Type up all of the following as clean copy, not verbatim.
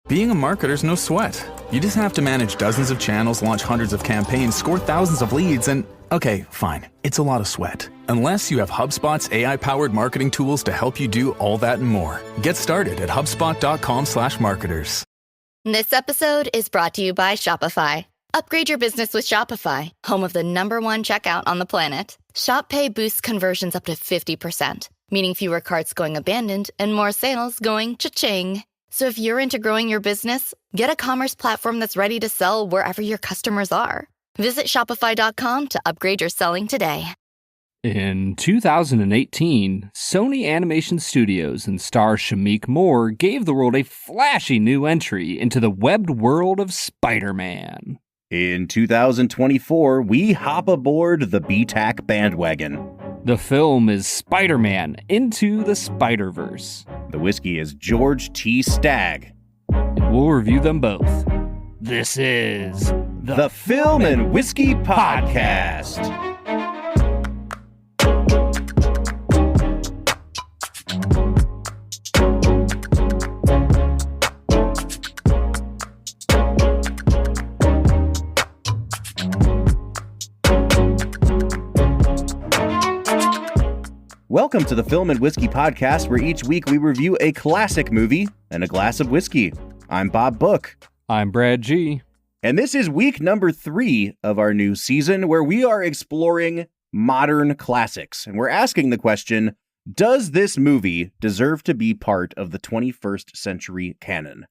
Being a marketer's no sweat. You just have to manage dozens of channels, launch hundreds of campaigns, score thousands of leads, and okay, fine, it's a lot of sweat. Unless you have HubSpot's AI-powered marketing tools to help you do all that and more. Get started at HubSpot.com/marketers. This episode is brought to you by Shopify. Upgrade your business with Shopify, home of the #1 checkout on the planet. Shop Pay boosts conversions up to 50%, meaning fewer carts going abandoned and more sales going cha-ching. So if you're into growing your business, get a commerce platform that's ready to sell wherever your customers are. Visit Shopify.com to upgrade your selling today. In 2018, Sony Animation Studios and star Shameik Moore gave the world a flashy new entry into the webbed world of Spider-Man. In 2024, we hop aboard the BTAC bandwagon. The film is Spider-Man Into the Spider-Verse. The whiskey is George T. Stagg. And we'll review them both. This is the Film and Whiskey Podcast. Welcome to the Film and Whiskey Podcast, where each week we review a classic movie and a glass of whiskey. I'm Bob Book. I'm Brad G. And this is week number 3 of our new season, where we are exploring modern classics. And we're asking the question, does this movie deserve to be part of the 21st century canon?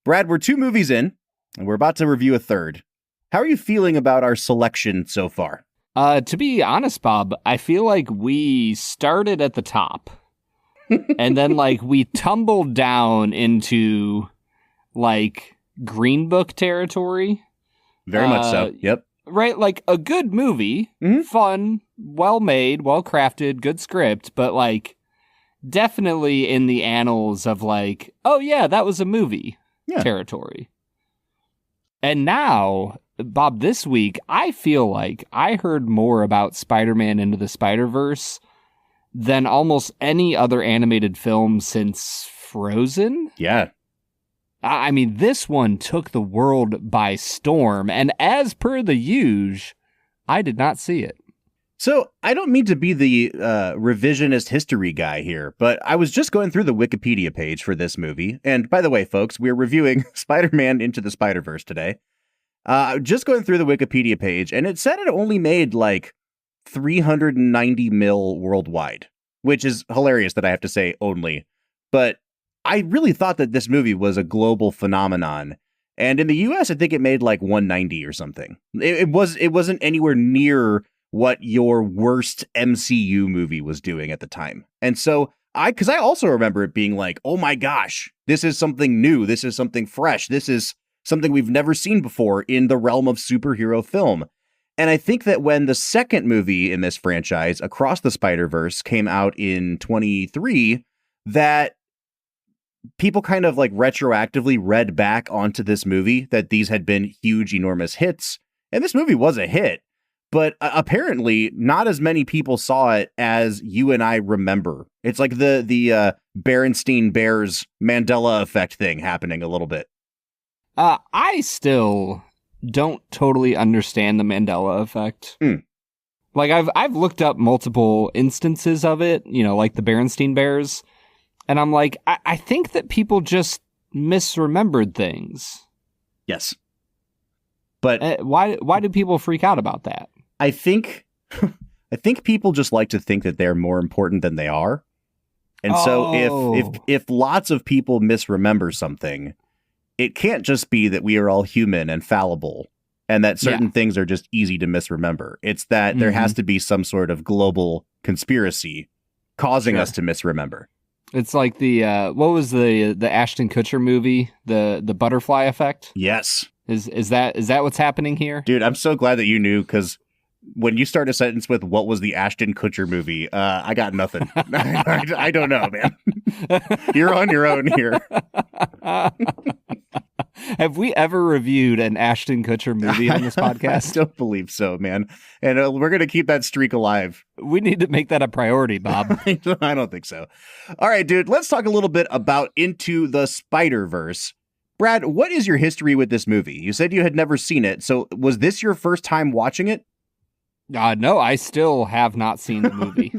Brad, we're 2 movies in, and we're about to review a third. How are you feeling about our selection so far? To be honest, Bob, I feel like we started at the top and then we tumbled down into Green Book territory. Very much so. Yep. Right. Like a good movie, fun, well made, well crafted, good script, but definitely in the annals of oh yeah, that was a movie territory. And now, Bob, this week, I feel like I heard more about Spider-Man Into the Spider-Verse than almost any other animated film since Frozen. Yeah. I mean, this one took the world by storm, and as per the usual, I did not see it. So, I don't mean to be the revisionist history guy here, but I was just going through the Wikipedia page for this movie. And by the way, folks, we're reviewing Spider-Man Into the Spider-Verse today. Just going through the Wikipedia page, and it said it only made 390 mil worldwide, which is hilarious that I have to say only. But I really thought that this movie was a global phenomenon. And in the US, I think it made 190 or something. It wasn't anywhere near what your worst MCU movie was doing at the time. And so because I also remember it being oh my gosh, this is something new. This is something fresh. This is something we've never seen before in the realm of superhero film. And I think that when the second movie in this franchise, Across the Spider-Verse, came out in 23, that people kind of retroactively read back onto this movie that these had been huge, enormous hits. And this movie was a hit, but apparently not as many people saw it as you and I remember. It's like the Berenstein Bears Mandela effect thing happening a little bit. I still don't totally understand the Mandela effect. I've looked up multiple instances of it, like the Berenstein Bears, and I'm I think that people just misremembered things. Yes. But why do people freak out about that? I think people just like to think that they're more important than they are. And so if lots of people misremember something, it can't just be that we are all human and fallible and that certain things are just easy to misremember. It's that there has to be some sort of global conspiracy causing us to misremember. It's like the what was the Ashton Kutcher movie, the butterfly effect? Yes. Is that what's happening here? Dude, I'm so glad that you knew, because when you start a sentence with "what was the Ashton Kutcher movie," I got nothing. I don't know, man. You're on your own here. Have we ever reviewed an Ashton Kutcher movie on this podcast? I don't believe so, man. And we're going to keep that streak alive. We need to make that a priority, Bob. I don't think so. All right, dude, let's talk a little bit about Into the Spider-Verse. Brad, what is your history with this movie? You said you had never seen it, so was this your first time watching it? No, I still have not seen the movie.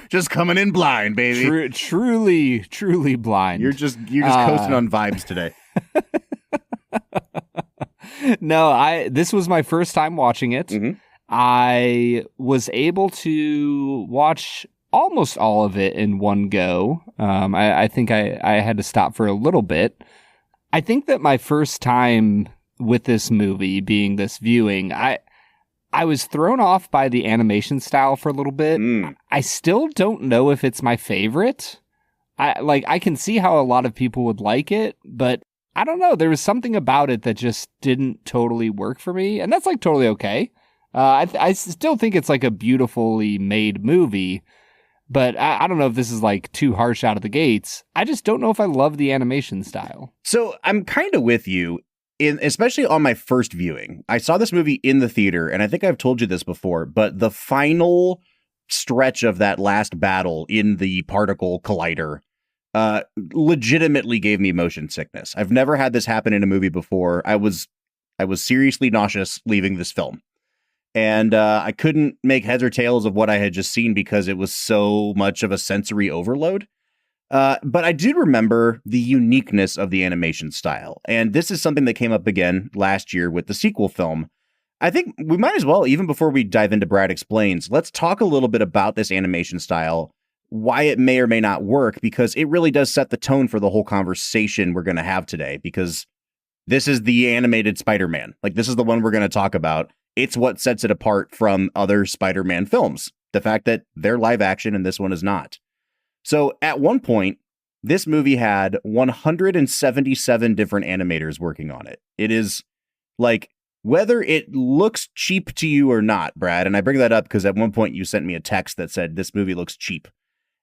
just coming in blind, baby. Truly blind. You're just coasting on vibes today. No, this was my first time watching it. Mm-hmm. I was able to watch almost all of it in one go. I think I had to stop for a little bit. I think that my first time with this movie being this viewing, I was thrown off by the animation style for a little bit. I still don't know if it's my favorite. I can see how a lot of people would like it, but I don't know. There was something about it that just didn't totally work for me, and that's like totally okay. I still think it's like a beautifully made movie, but I don't know if this is like too harsh out of the gates. I just don't know if I love the animation style. So I'm kind of with you, especially on my first viewing. I saw this movie in the theater, and I think I've told you this before, but the final stretch of that last battle in the particle collider legitimately gave me motion sickness. I've never had this happen in a movie before. I was seriously nauseous leaving this film. And I couldn't make heads or tails of what I had just seen because it was so much of a sensory overload. But I do remember the uniqueness of the animation style. And this is something that came up again last year with the sequel film. I think we might as well, even before we dive into Brad Explains, let's talk a little bit about this animation style, why it may or may not work, because it really does set the tone for the whole conversation we're going to have today, because this is the animated Spider-Man. Like, this is the one we're going to talk about. It's what sets it apart from other Spider-Man films. The fact that they're live action and this one is not. So at one point, this movie had 177 different animators working on it. It is like, whether it looks cheap to you or not, Brad, and I bring that up because at one point you sent me a text that said this movie looks cheap.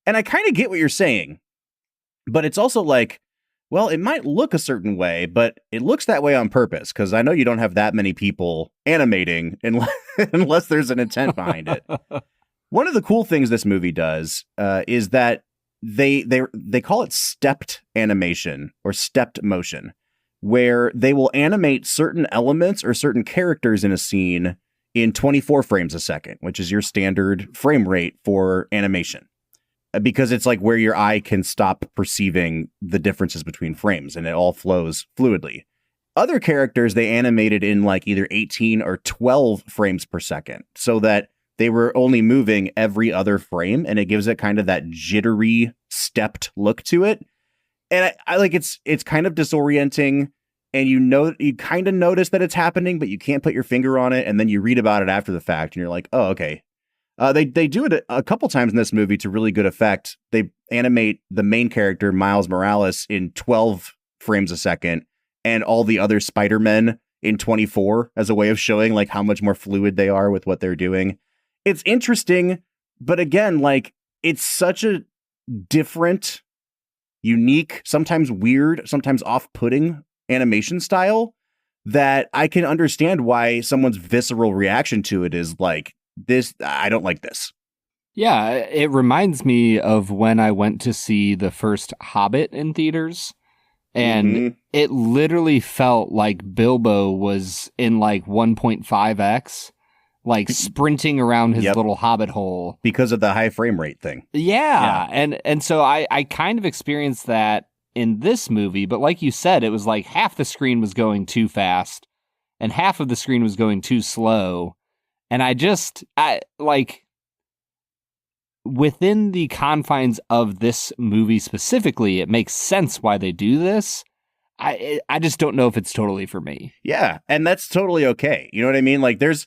And I kind of get what you're saying, but it's also like, well, it might look a certain way, but it looks that way on purpose, because I know you don't have that many people animating unless there's an intent behind it. One of the cool things this movie does is that they call it stepped animation or stepped motion, where they will animate certain elements or certain characters in a scene in 24 frames a second, which is your standard frame rate for animation. Because it's like where your eye can stop perceiving the differences between frames and it all flows fluidly. Other characters they animated in like either 18 or 12 frames per second, so that they were only moving every other frame, and it gives it kind of that jittery, stepped look to it. And I like it's kind of disorienting, and you kind of notice that it's happening, but you can't put your finger on it, and then you read about it after the fact, and you're like, oh, okay. They do it a couple times in this movie to really good effect. They animate the main character, Miles Morales, in 12 frames a second, and all the other Spider-Men in 24 as a way of showing like how much more fluid they are with what they're doing. It's interesting, but again, like, it's such a different, unique, sometimes weird, sometimes off-putting animation style that I can understand why someone's visceral reaction to it is like, this, I don't like this. Yeah, it reminds me of when I went to see the first Hobbit in theaters, and it literally felt like Bilbo was in like 1.5x, like sprinting around his little hobbit hole. Because of the high frame rate thing. Yeah. And so I kind of experienced that in this movie, but like you said, it was like half the screen was going too fast and half of the screen was going too slow. And I like, within the confines of this movie specifically, it makes sense why they do this. I just don't know if it's totally for me. Yeah, and that's totally okay. You know what I mean? Like, there's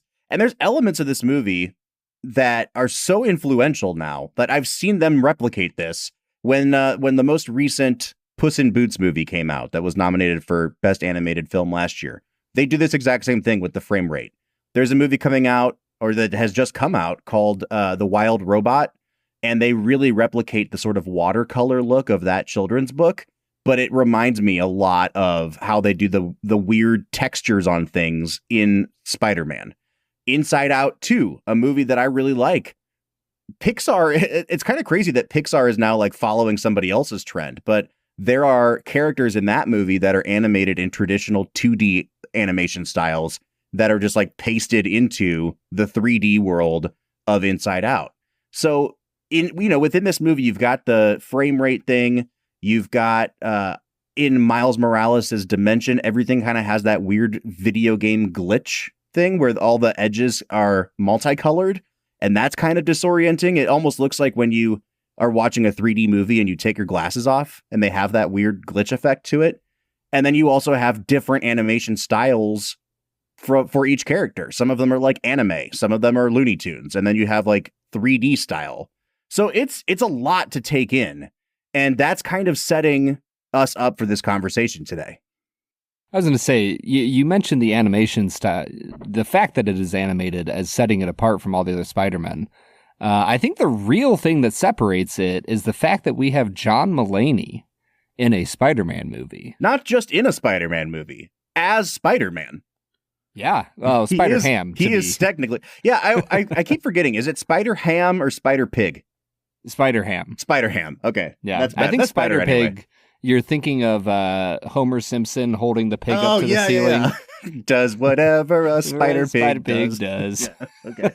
elements of this movie that are so influential now that I've seen them replicate this when the most recent Puss in Boots movie came out that was nominated for Best Animated Film last year. They do this exact same thing with the frame rate. There's a movie coming out, or that has just come out, called The Wild Robot, and they really replicate the sort of watercolor look of that children's book, but it reminds me a lot of how they do the weird textures on things in Spider-Man. Inside Out 2, a movie that I really like. Pixar, it's kind of crazy that Pixar is now like following somebody else's trend, but there are characters in that movie that are animated in traditional 2D animation styles that are just like pasted into the 3D world of Inside Out. So within this movie, you've got the frame rate thing. You've got in Miles Morales' dimension, everything kind of has that weird video game glitch thing where all the edges are multicolored, and that's kind of disorienting. It almost looks like when you are watching a 3D movie and you take your glasses off and they have that weird glitch effect to it. And then you also have different animation styles for each character. Some of them are like anime, some of them are Looney Tunes, and then you have like 3D style. So it's a lot to take in, and that's kind of setting us up for this conversation today. I was going to say, you mentioned the animation style, the fact that it is animated as setting it apart from all the other Spider-Men. I think the real thing that separates it is the fact that we have John Mulaney in a Spider-Man movie. Not just in a Spider-Man movie, as Spider-Man. Yeah. Oh, Spider-Ham. He is technically. Yeah, I keep forgetting. Is it Spider-Ham or Spider-Pig? Spider-Ham. Spider-Ham. Okay. Yeah. I think Spider-Pig, anyway. You're thinking of Homer Simpson holding the pig up to the ceiling. Yeah. Does whatever a Spider-Pig does. Yeah, okay.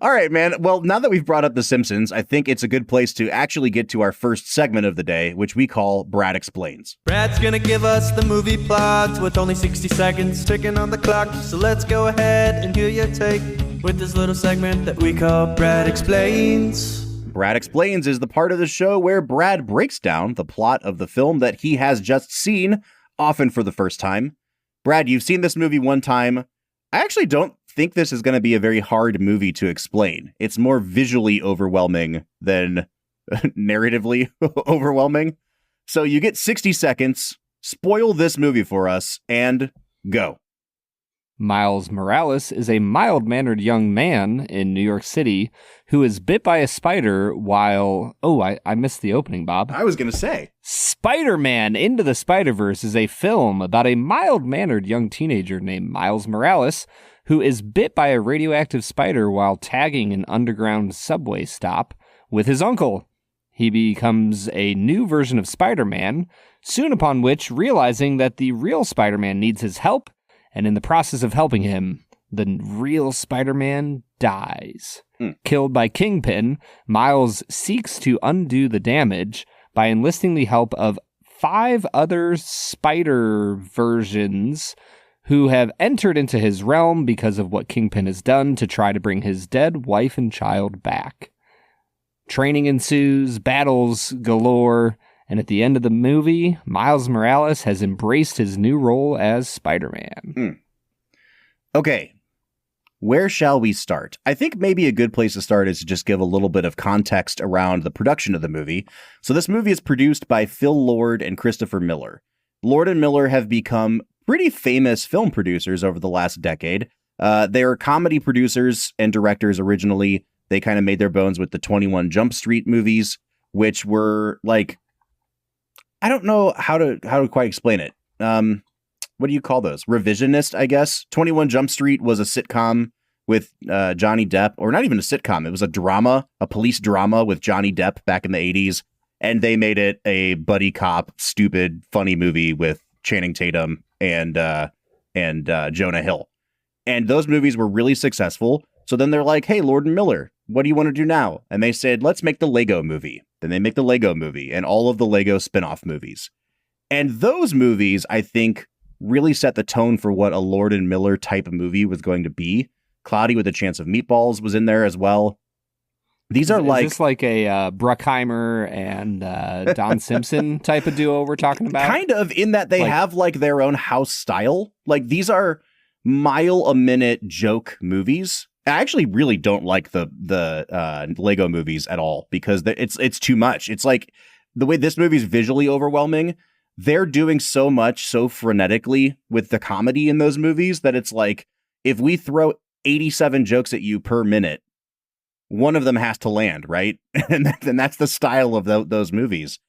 All right, man. Well, now that we've brought up The Simpsons, I think it's a good place to actually get to our first segment of the day, which we call Brad Explains. Brad's gonna give us the movie plot with only 60 seconds ticking on the clock. So let's go ahead and hear your take with this little segment that we call Brad Explains. Brad Explains is the part of the show where Brad breaks down the plot of the film that he has just seen, often for the first time. Brad, you've seen this movie one time. I actually don't think this is going to be a very hard movie to explain. It's more visually overwhelming than narratively overwhelming. So you get 60 seconds, spoil this movie for us, and go. Miles Morales is a mild-mannered young man in New York City who is bit by a spider while... Oh, I missed the opening, Bob. I was going to say. Spider-Man Into the Spider-Verse is a film about a mild-mannered young teenager named Miles Morales who is bit by a radioactive spider while tagging an underground subway stop with his uncle. He becomes a new version of Spider-Man, soon upon which realizing that the real Spider-Man needs his help, and in the process of helping him, the real Spider-Man dies. Killed by Kingpin, Miles seeks to undo the damage by enlisting the help of 5 other spider versions who have entered into his realm because of what Kingpin has done to try to bring his dead wife and child back. Training ensues, battles galore, and at the end of the movie, Miles Morales has embraced his new role as Spider-Man. Okay, where shall we start? I think maybe a good place to start is to just give a little bit of context around the production of the movie. So this movie is produced by Phil Lord and Christopher Miller. Lord and Miller have become pretty famous film producers over the last decade. They are comedy producers and directors originally. They kind of made their bones with the 21 Jump Street movies, which were like, I don't know how to quite explain it. What do you call those? Revisionist, I guess. 21 Jump Street was a sitcom with Johnny Depp, or not even a sitcom. It was a drama, a police drama with Johnny Depp back in the 80s. And they made it a buddy cop, stupid, funny movie with Channing Tatum and Jonah Hill. And those movies were really successful. So then they're like, hey, Lord and Miller, what do you want to do now? And they said, let's make the Lego movie. Then they make the Lego movie and all of the Lego spin-off movies. And those movies, I think, really set the tone for what a Lord and Miller type of movie was going to be. Cloudy with a Chance of Meatballs was in there as well. These are Is this like a Bruckheimer and Don Simpson type of duo we're talking about? Kind of, in that they have like their own house style. Like these are mile-a-minute joke movies. I actually really don't like the Lego movies at all because it's too much. It's like the way this movie is visually overwhelming. They're doing so much so frenetically with the comedy in those movies that it's like if we throw 87 jokes at you per minute, one of them has to land, right? And that's the style of those movies.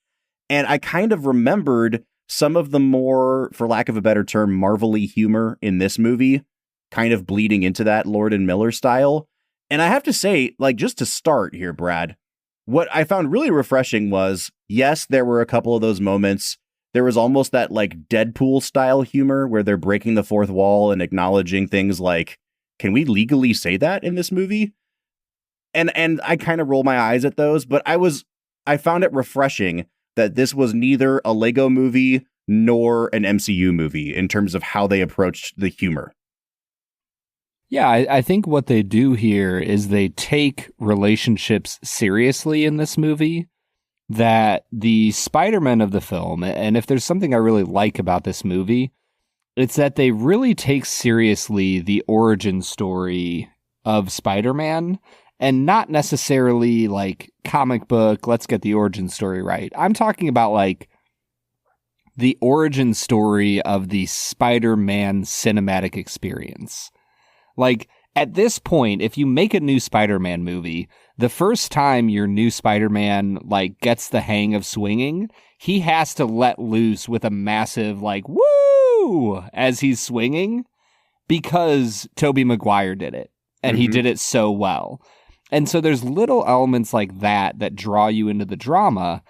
And I kind of remembered some of the more, for lack of a better term, Marvel-y humor in this movie kind of bleeding into that Lord and Miller style. And I have to say, like, just to start here, Brad, what I found really refreshing was yes, there were a couple of those moments. There was almost that like Deadpool style humor where they're breaking the fourth wall and acknowledging things like, can we legally say that in this movie? And I kind of roll my eyes at those, but I found it refreshing that this was neither a Lego movie nor an MCU movie in terms of how they approached the humor. Yeah, I think what they do here is they take relationships seriously in this movie, that the Spider-Man of the film, and if there's something I really like about this movie, it's that they really take seriously the origin story of Spider-Man, and not necessarily like comic book, let's get the origin story right. I'm talking about like the origin story of the Spider-Man cinematic experience. Like, at this point, if you make a new Spider-Man movie, the first time your new Spider-Man, like, gets the hang of swinging, he has to let loose with a massive, like, woo, as he's swinging, because Tobey Maguire did it, and he did it so well. And so there's little elements like that draw you into the drama,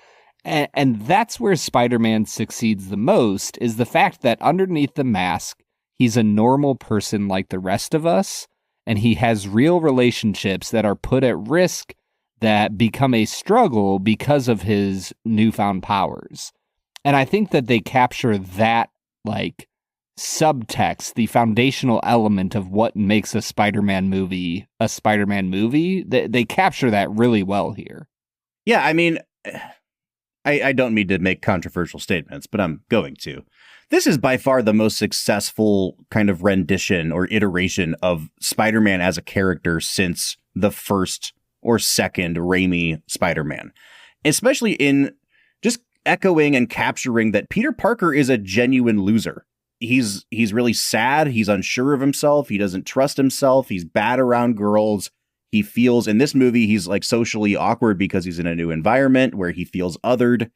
and that's where Spider-Man succeeds the most, is the fact that underneath the mask, he's a normal person like the rest of us, and he has real relationships that are put at risk that become a struggle because of his newfound powers. And I think that they capture that, like, subtext, the foundational element of what makes a Spider-Man movie a Spider-Man movie. They capture that really well here. Yeah, I mean, I don't mean to make controversial statements, but I'm going to. This is by far the most successful kind of rendition or iteration of Spider-Man as a character since the first or second Raimi Spider-Man, especially in just echoing and capturing that Peter Parker is a genuine loser. He's really sad. He's unsure of himself. He doesn't trust himself. He's bad around girls. He feels in this movie, he's like socially awkward because he's in a new environment where he feels othered.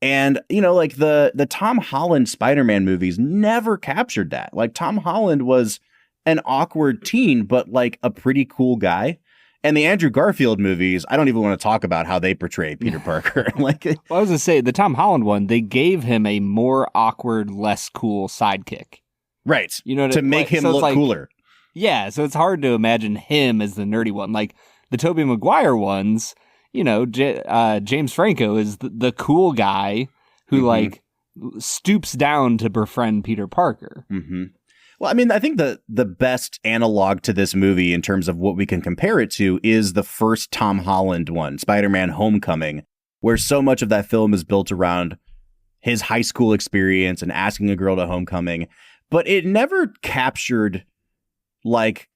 And, you know, like the Tom Holland Spider-Man movies never captured that. Like, Tom Holland was an awkward teen, but like a pretty cool guy. And the Andrew Garfield movies, I don't even want to talk about how they portray Peter Parker. Like, well, I was going to say, the Tom Holland one, they gave him a more awkward, less cool sidekick. Right. You know, to make him look cooler. Yeah, so it's hard to imagine him as the nerdy one. Like, the Tobey Maguire ones, you know, James Franco is the cool guy who, like, stoops down to befriend Peter Parker. Mm-hmm. Well, I mean, I think the best analog to this movie in terms of what we can compare it to is the first Tom Holland one, Spider-Man Homecoming, where so much of that film is built around his high school experience and asking a girl to homecoming. But it never captured, like,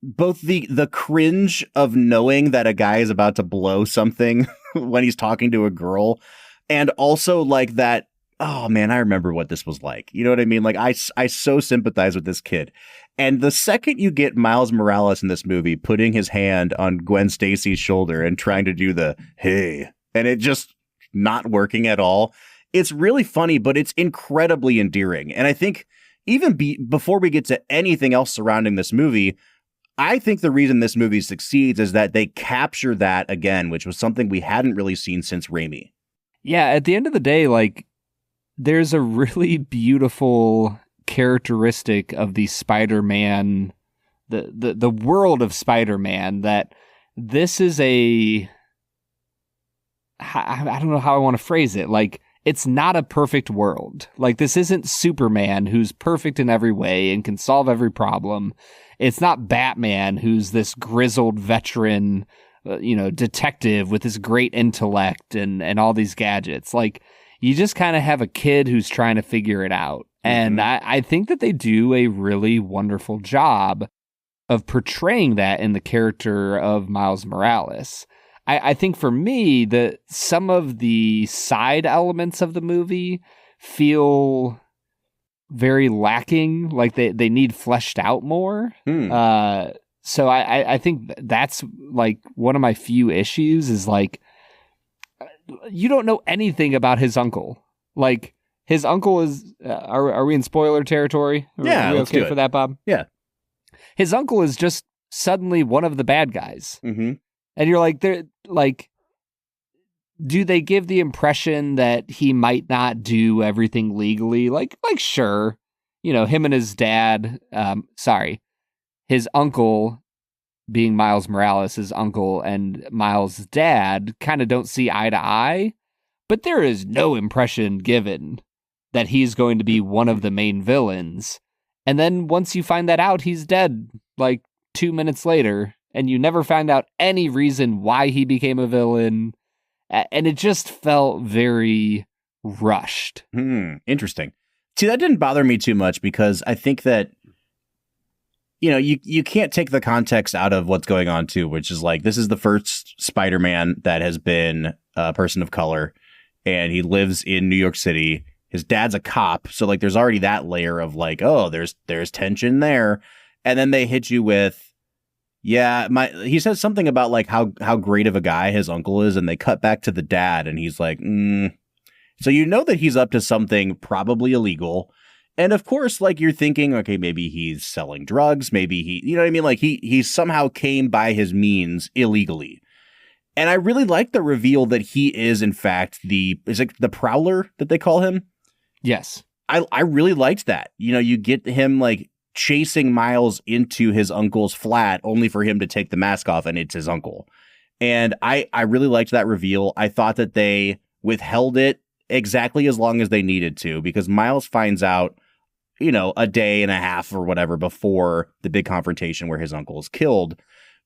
both the cringe of knowing that a guy is about to blow something when he's talking to a girl, and also like that, oh man, I remember what this was like. You know what I mean? Like, I so sympathize with this kid. And the second you get Miles Morales in this movie putting his hand on Gwen Stacy's shoulder and trying to do the hey, and it just not working at all, it's really funny, but it's incredibly endearing. And I think even before we get to anything else surrounding this movie, I think the reason this movie succeeds is that they capture that again, which was something we hadn't really seen since Raimi. Yeah, at the end of the day, like, there's a really beautiful characteristic of the Spider-Man, the world of Spider-Man, that this is I don't know how I want to phrase it. Like, it's not a perfect world. Like, this isn't Superman, who's perfect in every way and can solve every problem. It's not Batman, who's this grizzled veteran, detective with this great intellect and all these gadgets. Like, you just kind of have a kid who's trying to figure it out. And I think that they do a really wonderful job of portraying that in the character of Miles Morales. I think for me, that some of the side elements of the movie feel very lacking, like they need fleshed out more. So I think that's like one of my few issues is like, you don't know anything about his uncle. Like, his uncle is, are we in spoiler territory? Yeah, are we let's okay do it for that, Bob? Yeah. His uncle is just suddenly one of the bad guys. Mm-hmm. And you're like, do they give the impression that he might not do everything legally? Like sure, him and his dad, his uncle, being Miles Morales' uncle, and Miles' dad kind of don't see eye to eye, but there is no impression given that he's going to be one of the main villains. And then once you find that out, he's dead like 2 minutes later, and you never find out any reason why he became a villain. And it just felt very rushed. Interesting. See, that didn't bother me too much because I think that, you can't take the context out of what's going on too, which is like, this is the first Spider-Man that has been a person of color, and he lives in New York City. His dad's a cop. So like, there's already that layer of like, oh, there's tension there. And then they hit you with, he says something about like how great of a guy his uncle is. And they cut back to the dad and he's like, So that he's up to something probably illegal. And of course, like you're thinking, okay, maybe he's selling drugs. Maybe he, Like he somehow came by his means illegally. And I really like the reveal that he is in fact the Prowler that they call him. Yes. I really liked that. You get him like chasing Miles into his uncle's flat only for him to take the mask off and it's his uncle. And I really liked that reveal. I thought that they withheld it exactly as long as they needed to, because Miles finds out, a day and a half or whatever before the big confrontation where his uncle is killed.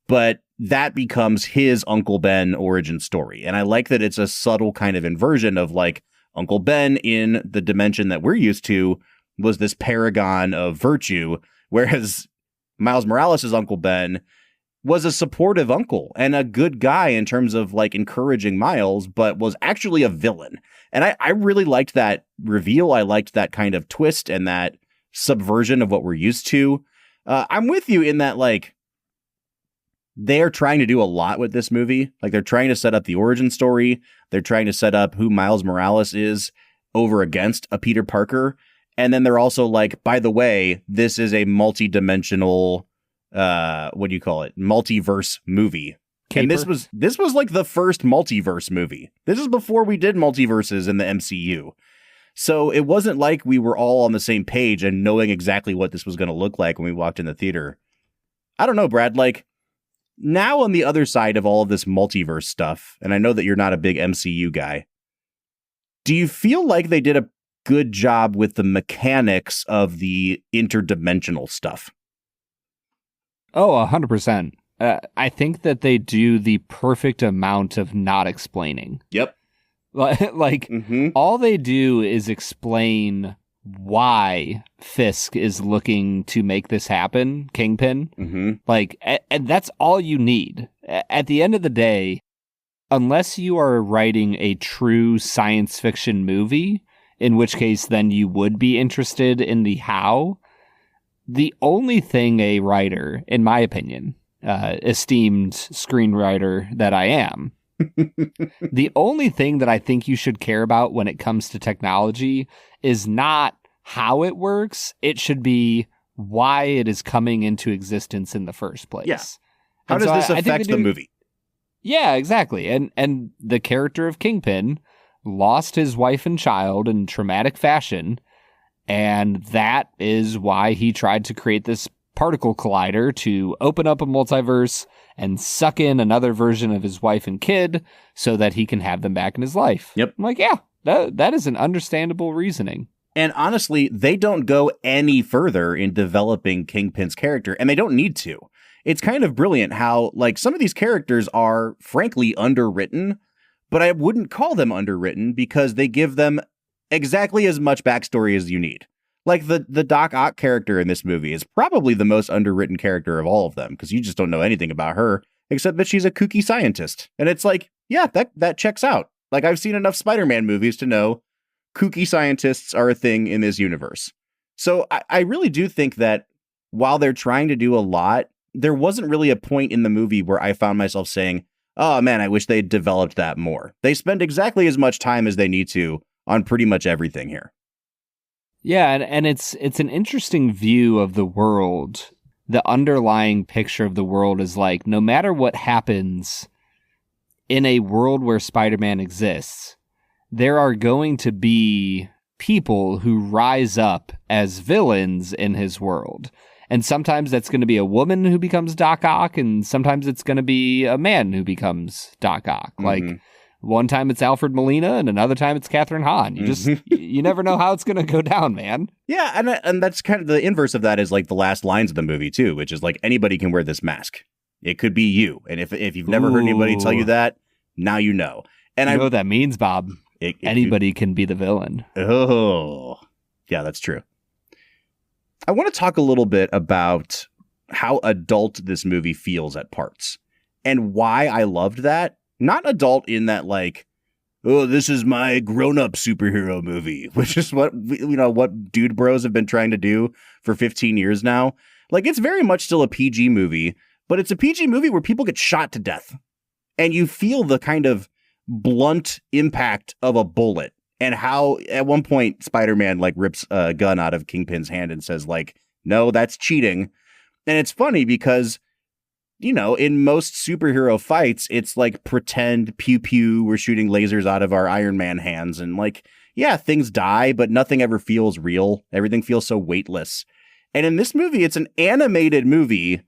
But that becomes his Uncle Ben origin story. And I like that it's a subtle kind of inversion of like Uncle Ben in the dimension that we're used to was this paragon of virtue, whereas Miles Morales' Uncle Ben was a supportive uncle and a good guy in terms of like encouraging Miles, but was actually a villain. And I really liked that reveal. I liked that kind of twist and that subversion of what we're used to. I'm with you in that, like, they're trying to do a lot with this movie. Like, they're trying to set up the origin story. They're trying to set up who Miles Morales is over against a Peter Parker. And then they're also like, by the way, this is a multi-dimensional, multiverse movie. Caper. And this was like the first multiverse movie. This is before we did multiverses in the MCU. So it wasn't like we were all on the same page and knowing exactly what this was going to look like when we walked in the theater. I don't know, Brad, like, now on the other side of all of this multiverse stuff, and I know that you're not a big MCU guy, do you feel like they did a good job with the mechanics of the interdimensional stuff? Oh, 100%. I think that they do the perfect amount of not explaining. Yep. Like, all they do is explain why Fisk is looking to make this happen, Kingpin. Like, and that's all you need. At the end of the day, unless you are writing a true science fiction movie, in which case then you would be interested in the how, the only thing a writer, in my opinion, esteemed screenwriter that I am, the only thing that I think you should care about when it comes to technology is not how it works. It should be why it is coming into existence in the first place. Yeah. How does this affect the movie? Yeah, exactly. And the character of Kingpin lost his wife and child in traumatic fashion, and that is why he tried to create this particle collider to open up a multiverse and suck in another version of his wife and kid so that he can have them back in his life. Yep. I'm like, yeah, that is an understandable reasoning. And honestly, they don't go any further in developing Kingpin's character, and they don't need to. It's kind of brilliant how, like, some of these characters are, frankly, underwritten, but I wouldn't call them underwritten because they give them exactly as much backstory as you need. Like, the Doc Ock character in this movie is probably the most underwritten character of all of them, because you just don't know anything about her, except that she's a kooky scientist. And it's like, yeah, that checks out. Like, I've seen enough Spider-Man movies to know kooky scientists are a thing in this universe. So I really do think that while they're trying to do a lot, there wasn't really a point in the movie where I found myself saying, oh man, I wish they'd developed that more. They spend exactly as much time as they need to on pretty much everything here. Yeah, and it's an interesting view of the world. The underlying picture of the world is like, no matter what happens, in a world where Spider-Man exists, there are going to be people who rise up as villains in his world. And sometimes that's going to be a woman who becomes Doc Ock, and sometimes it's going to be a man who becomes Doc Ock. Mm-hmm. Like, one time it's Alfred Molina, and another time it's Catherine Hahn. You just, you never know how it's going to go down, man. Yeah, and that's kind of the inverse of that is like the last lines of the movie, too, which is like, anybody can wear this mask. It could be you. And if you've never heard anybody tell you that, now you know. And you know what that means, Bob? Anybody can be the villain. Oh, yeah, that's true. I want to talk a little bit about how adult this movie feels at parts and why I loved that. Not adult in that, like, oh, this is my grown-up superhero movie, which is what what dude bros have been trying to do for 15 years now. Like, it's very much still a PG movie, but it's a PG movie where people get shot to death. And you feel the kind of blunt impact of a bullet. And how at one point Spider-Man like rips a gun out of Kingpin's hand and says like, no, that's cheating. And it's funny because, in most superhero fights, it's like pretend pew pew. We're shooting lasers out of our Iron Man hands. And like, yeah, things die, but nothing ever feels real. Everything feels so weightless. And in this movie, it's an animated movie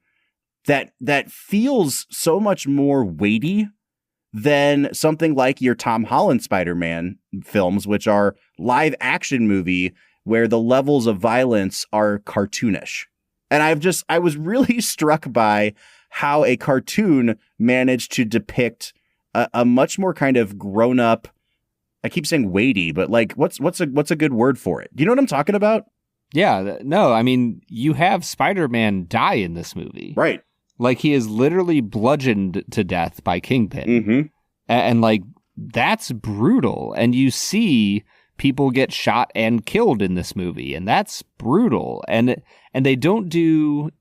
that feels so much more weighty than something like your Tom Holland Spider-Man films, which are live action movie where the levels of violence are cartoonish. And I was really struck by how a cartoon managed to depict a much more kind of grown up, I keep saying weighty, but like what's a good word for it? Do you know what I'm talking about? Yeah, no, I mean, you have Spider-Man die in this movie. Right. Like, he is literally bludgeoned to death by Kingpin. Mm-hmm. And like, that's brutal. And you see people get shot and killed in this movie, and that's brutal. And they don't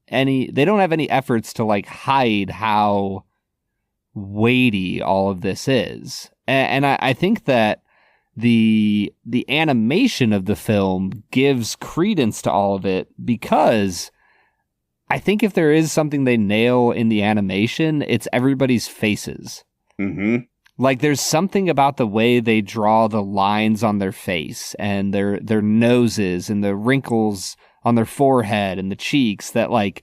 have any efforts to like hide how weighty all of this is. And I think that the animation of the film gives credence to all of it, because I think if there is something they nail in the animation, it's everybody's faces. Mm-hmm. Like, there's something about the way they draw the lines on their face and their noses and the wrinkles on their forehead and the cheeks that, like,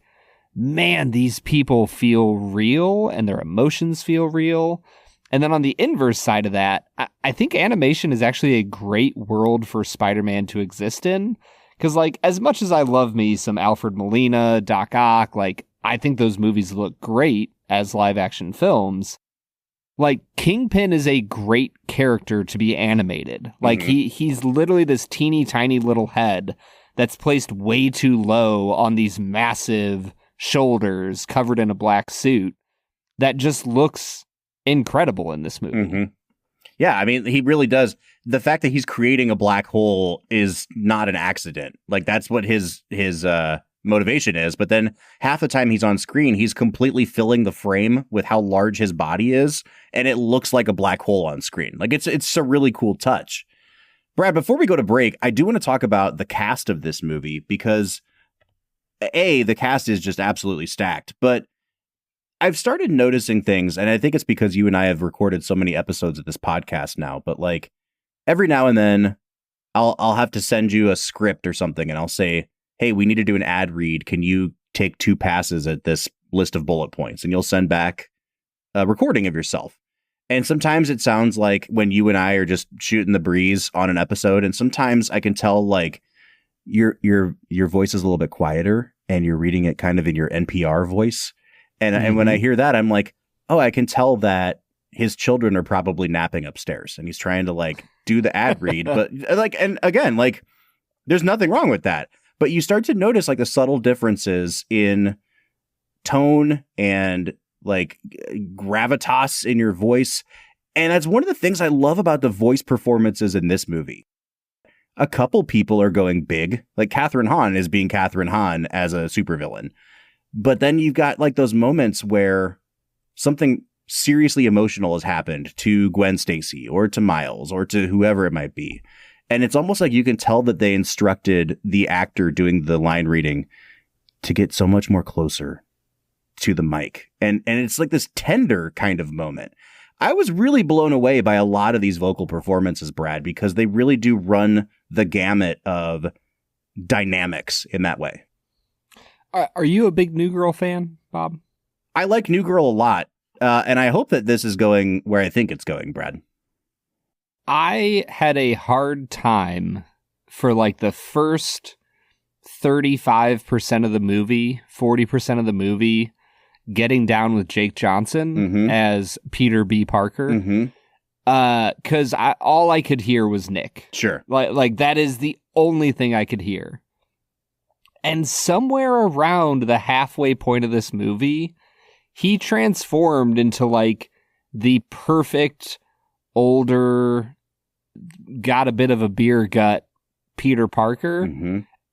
man, these people feel real and their emotions feel real. And then on the inverse side of that, I think animation is actually a great world for Spider-Man to exist in. Because, like, as much as I love me some Alfred Molina, Doc Ock, like, I think those movies look great as live-action films. Like, Kingpin is a great character to be animated. Like, he's literally this teeny tiny little head that's placed way too low on these massive shoulders covered in a black suit that just looks incredible in this movie. Mm-hmm. Yeah, I mean, he really does. The fact that he's creating a black hole is not an accident. Like, that's what his motivation is. But then half the time he's on screen, he's completely filling the frame with how large his body is, and it looks like a black hole on screen. Like, it's a really cool touch. Brad, before we go to break, I do want to talk about the cast of this movie, because the cast is just absolutely stacked. But I've started noticing things, and I think it's because you and I have recorded so many episodes of this podcast now, but like every now and then I'll have to send you a script or something, and I'll say, hey, we need to do an ad read. Can you take 2 passes at this list of bullet points? And you'll send back a recording of yourself. And sometimes it sounds like when you and I are just shooting the breeze on an episode, and sometimes I can tell like your voice is a little bit quieter and you're reading it kind of in your NPR voice. And when I hear that, I'm like, oh, I can tell that his children are probably napping upstairs and he's trying to like do the ad read. But like, and again, like there's nothing wrong with that. But you start to notice like the subtle differences in tone and like gravitas in your voice. And that's one of the things I love about the voice performances in this movie. A couple people are going big, like Catherine Hahn is being Catherine Hahn as a supervillain. But then you've got like those moments where something seriously emotional has happened to Gwen Stacy or to Miles or to whoever it might be. And it's almost like you can tell that they instructed the actor doing the line reading to get so much more closer to the mic. And it's like this tender kind of moment. I was really blown away by a lot of these vocal performances, Brad, because they really do run the gamut of dynamics in that way. Are you a big New Girl fan, Bob? I like New Girl a lot, and I hope that this is going where I think it's going, Brad. I had a hard time for like the first 35% of the movie, 40% of the movie, getting down with Jake Johnson as Peter B. Parker. Because all I could hear was Nick. Sure. Like that is the only thing I could hear. And somewhere around the halfway point of this movie, he transformed into like the perfect older, got a bit of a beer gut Peter Parker.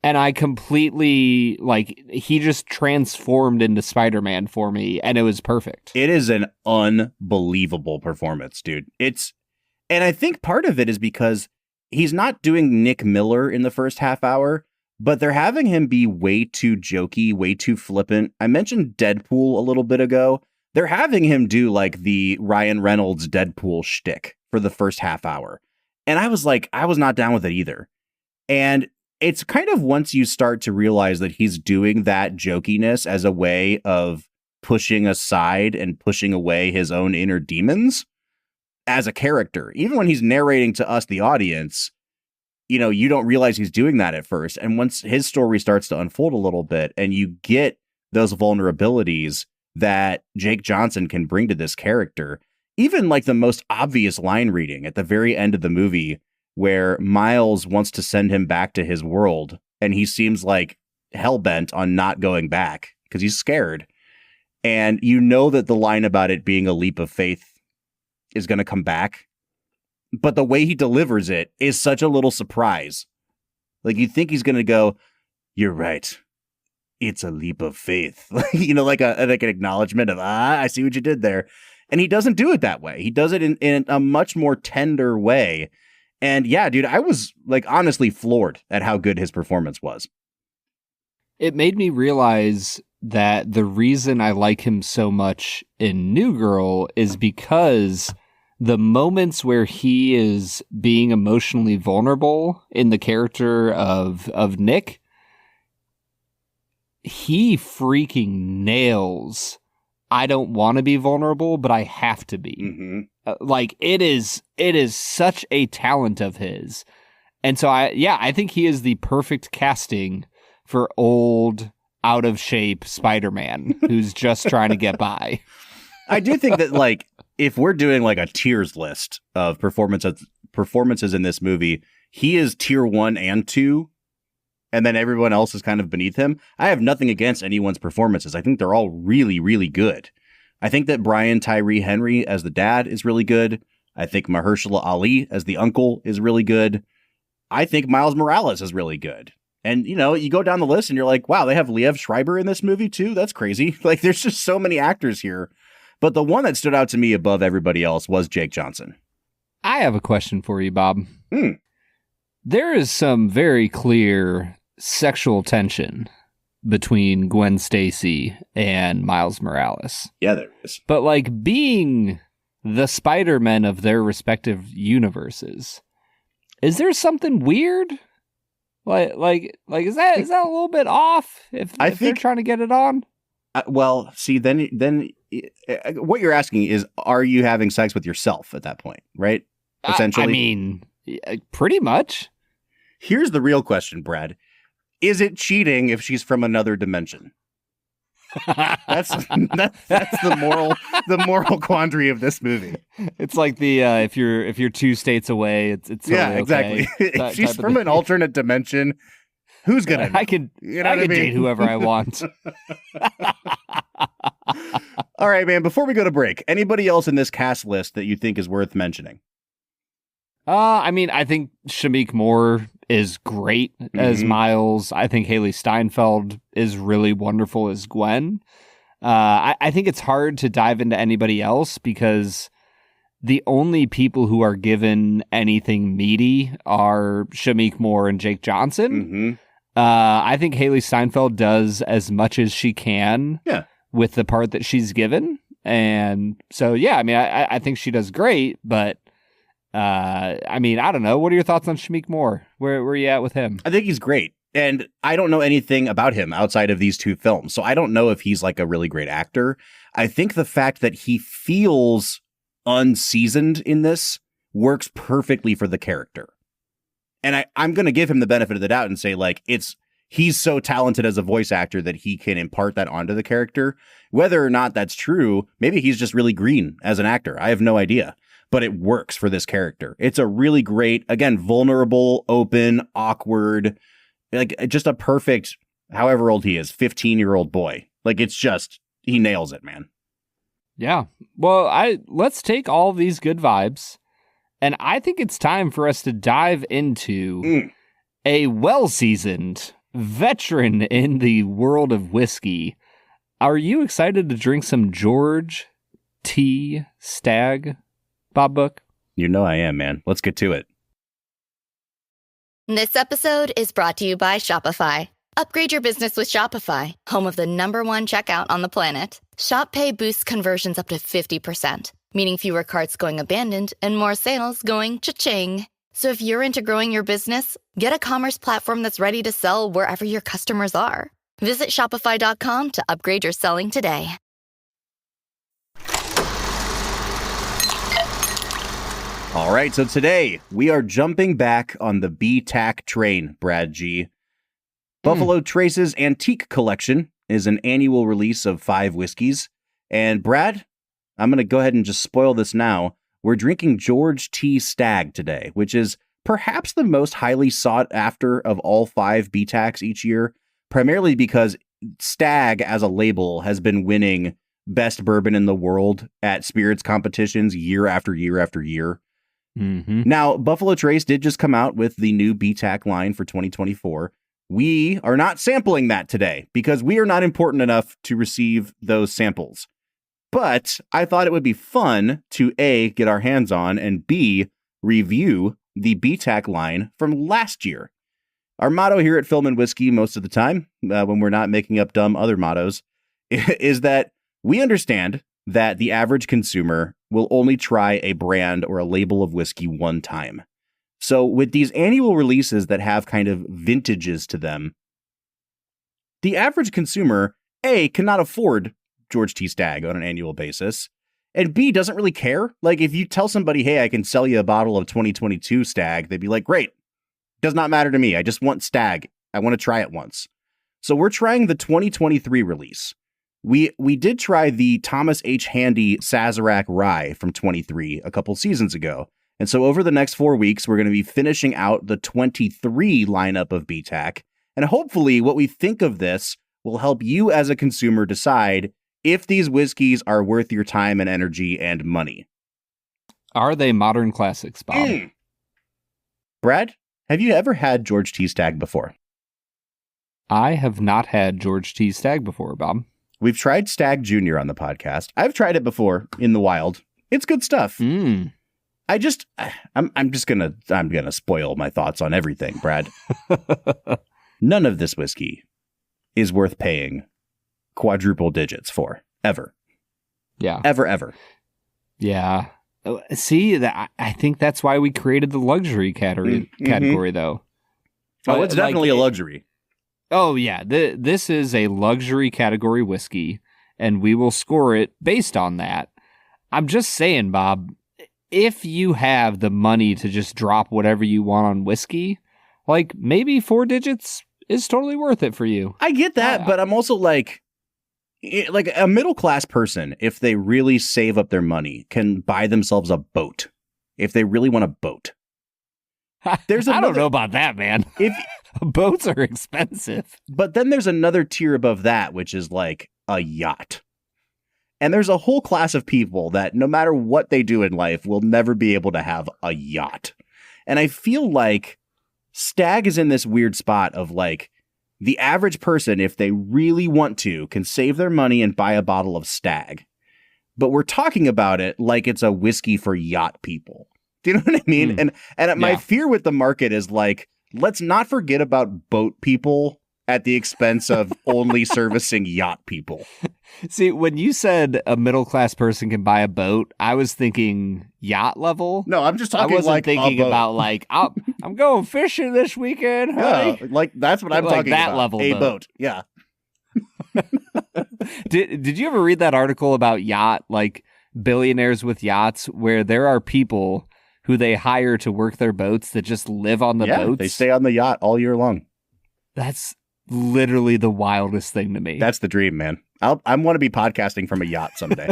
And I completely, like, he just transformed into Spider-Man for me, and it was perfect. It is an unbelievable performance, dude. And I think part of it is because he's not doing Nick Miller in the first half hour, but they're having him be way too jokey, way too flippant. I mentioned Deadpool a little bit ago. They're having him do, like, the Ryan Reynolds Deadpool shtick for the first half hour. And I was not down with it either. And it's kind of once you start to realize that he's doing that jokiness as a way of pushing aside and pushing away his own inner demons as a character. Even when he's narrating to us, the audience, you don't realize he's doing that at first. And once his story starts to unfold a little bit and you get those vulnerabilities that Jake Johnson can bring to this character, even like the most obvious line reading at the very end of the movie, where Miles wants to send him back to his world, and he seems like hell-bent on not going back because he's scared. And you know that the line about it being a leap of faith is going to come back. But the way he delivers it is such a little surprise. Like, you think he's going to go, "You're right. It's a leap of faith." like an acknowledgement of, I see what you did there. And he doesn't do it that way. He does it in a much more tender way. And yeah, dude, I was like honestly floored at how good his performance was. It made me realize that the reason I like him so much in New Girl is because the moments where he is being emotionally vulnerable in the character of Nick, he freaking nails. I don't want to be vulnerable, but I have to be. Like it is such a talent of his. And so I think he is the perfect casting for old, out of shape Spider-Man who's just trying to get by. I do think that like if we're doing like a tiers list of performances in this movie, he is tier 1 and 2. And then everyone else is kind of beneath him. I have nothing against anyone's performances. I think they're all really, really good. I think that Brian Tyree Henry as the dad is really good. I think Mahershala Ali as the uncle is really good. I think Miles Morales is really good. And, you go down the list and you're like, wow, they have Liev Schreiber in this movie too? That's crazy. Like, there's just so many actors here. But the one that stood out to me above everybody else was Jake Johnson. I have a question for you, Bob. There is some very clear sexual tension between Gwen Stacy and Miles Morales. Yeah, there is. But like being the Spider-Men of their respective universes, is there something weird? Like is that a little bit off if they're trying to get it on? Well, see, then what you're asking is, are you having sex with yourself at that point, right? Essentially. I mean, pretty much. Here's the real question, Brad. Is it cheating if she's from another dimension? That's the moral quandary of this movie. It's like the if you're 2 states away, it's totally exactly. Okay. If she's from an alternate dimension, who's gonna know? I can date whoever I want. All right, man. Before we go to break, anybody else in this cast list that you think is worth mentioning? I mean, I think Shamik Moore is great as Miles. I think Haley Steinfeld is really wonderful as Gwen. I think it's hard to dive into anybody else because the only people who are given anything meaty are Shamik Moore and Jake Johnson. I think Haley Steinfeld does as much as she can with the part that she's given. And so, yeah, I mean, I think she does great, but I mean, I don't know. What are your thoughts on Shameik Moore? Where are you at with him? I think he's great. And I don't know anything about him outside of these two films. So I don't know if he's like a really great actor. I think the fact that he feels unseasoned in this works perfectly for the character. And I'm going to give him the benefit of the doubt and say, like, he's so talented as a voice actor that he can impart that onto the character. Whether or not that's true, maybe he's just really green as an actor. I have no idea. But it works for this character. It's a really great, again, vulnerable, open, awkward, like just a perfect, however old he is, 15-year-old boy. Like, it's just, he nails it, man. Yeah. Well, let's take all these good vibes, and I think it's time for us to dive into a well-seasoned veteran in the world of whiskey. Are you excited to drink some George T. Stagg, Bob Book? You know I am, man. Let's get to it. This episode is brought to you by Shopify. Upgrade your business with Shopify, home of the #1 checkout on the planet. Shop Pay boosts conversions up to 50%, meaning fewer carts going abandoned and more sales going cha-ching. So if you're into growing your business, get a commerce platform that's ready to sell wherever your customers are. Visit Shopify.com to upgrade your selling today. All right, so today we are jumping back on the BTAC train, Brad G. Buffalo Trace's Antique Collection is an annual release of 5 whiskeys. And Brad, I'm going to go ahead and just spoil this now. We're drinking George T. Stagg today, which is perhaps the most highly sought after of all 5 BTACs each year, primarily because Stagg as a label has been winning best bourbon in the world at spirits competitions year after year after year. Mm-hmm. Now, Buffalo Trace did just come out with the new BTAC line for 2024. We are not sampling that today because we are not important enough to receive those samples. But I thought it would be fun to A, get our hands on, and B, review the BTAC line from last year. Our motto here at Film and Whiskey most of the time, when we're not making up dumb other mottos, is that we understand that the average consumer will only try a brand or a label of whiskey one time. So with these annual releases that have kind of vintages to them, the average consumer, A, cannot afford George T. Stagg on an annual basis, and B, doesn't really care. Like, if you tell somebody, hey, I can sell you a bottle of 2022 Stagg, they'd be like, great, does not matter to me. I just want Stagg. I want to try it once. So we're trying the 2023 release. We did try the Thomas H. Handy Sazerac Rye from 23 a couple seasons ago. And so over the next 4 weeks, we're going to be finishing out the 23 lineup of BTAC. And hopefully what we think of this will help you as a consumer decide if these whiskeys are worth your time and energy and money. Are they modern classics, Bob? Brad, have you ever had George T. Stagg before? I have not had George T. Stagg before, Bob. We've tried Stagg Jr. on the podcast. I've tried it before in the wild. It's good stuff. I'm gonna spoil my thoughts on everything, Brad. None of this whiskey is worth paying quadruple digits for, ever. Yeah. Ever. Yeah. See, I think that's why we created the luxury category, though. Oh, it's definitely a luxury. Oh, yeah. This is a luxury category whiskey, and we will score it based on that. I'm just saying, Bob, if you have the money to just drop whatever you want on whiskey, like, maybe 4 digits is totally worth it for you. I get that, but I'm also like a middle-class person, if they really save up their money, can buy themselves a boat. If they really want a boat. I don't know about that, man. Boats are expensive. But then there's another tier above that, which is like a yacht. And there's a whole class of people that no matter what they do in life will never be able to have a yacht. And I feel like Stagg is in this weird spot of like the average person, if they really want to, can save their money and buy a bottle of Stagg. But we're talking about it like it's a whiskey for yacht people. Do you know what I mean? And my fear with the market is like, let's not forget about boat people at the expense of only servicing yacht people. See, when you said a middle-class person can buy a boat, I was thinking yacht level. No, I'm just talking I wasn't like thinking about like, I'm going fishing this weekend, honey. Yeah, like that's what I'm like talking that about. level a boat. boat. Yeah. Did you ever read that article about yacht, like billionaires with yachts, where there are people who they hire to work their boats that just live on the boats? They stay on the yacht all year long. That's literally the wildest thing to me. That's the dream, man. I want to be podcasting from a yacht someday.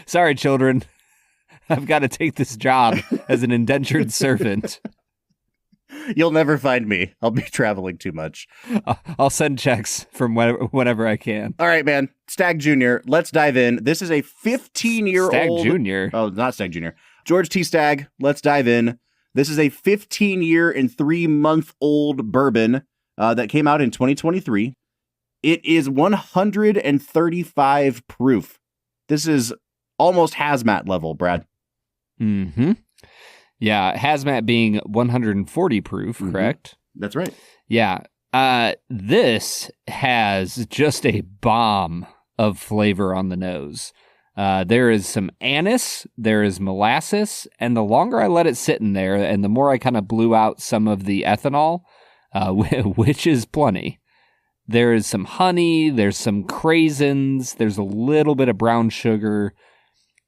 Sorry, children. I've got to take this job as an indentured servant. You'll never find me. I'll be traveling too much. I'll send checks from whenever I can. All right, man. Stagg Jr., let's dive in. This is a 15-year-old... Stagg Jr.? Oh, not Stagg Jr. George T. Stagg, let's dive in. This is a 15-year and 3-month-old bourbon that came out in 2023. It is 135 proof. This is almost hazmat level, Brad. Mm-hmm. Yeah, hazmat being 140 proof, correct? That's right. Yeah. This has just a bomb of flavor on the nose. There is some anise, there is molasses, and the longer I let it sit in there, and the more I kind of blew out some of the ethanol, which is plenty. There is some honey, there's some craisins, there's a little bit of brown sugar.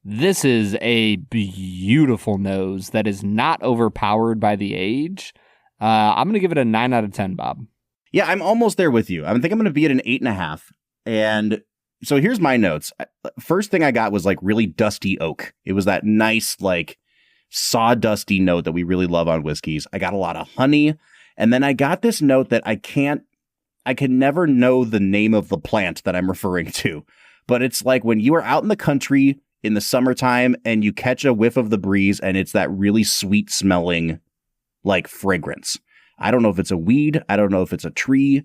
This is a beautiful nose that is not overpowered by the age. I'm going to give it a 9 out of 10, Bob. Yeah, I'm almost there with you. I think I'm going to be at an 8.5. And so here's my notes. First thing I got was like really dusty oak. It was that nice, like sawdusty note that we really love on whiskeys. I got a lot of honey. And then I got this note that I can never know the name of the plant that I'm referring to. But it's like when you are out in the country in the summertime and you catch a whiff of the breeze and it's that really sweet smelling like fragrance. I don't know if it's a weed. I don't know if it's a tree.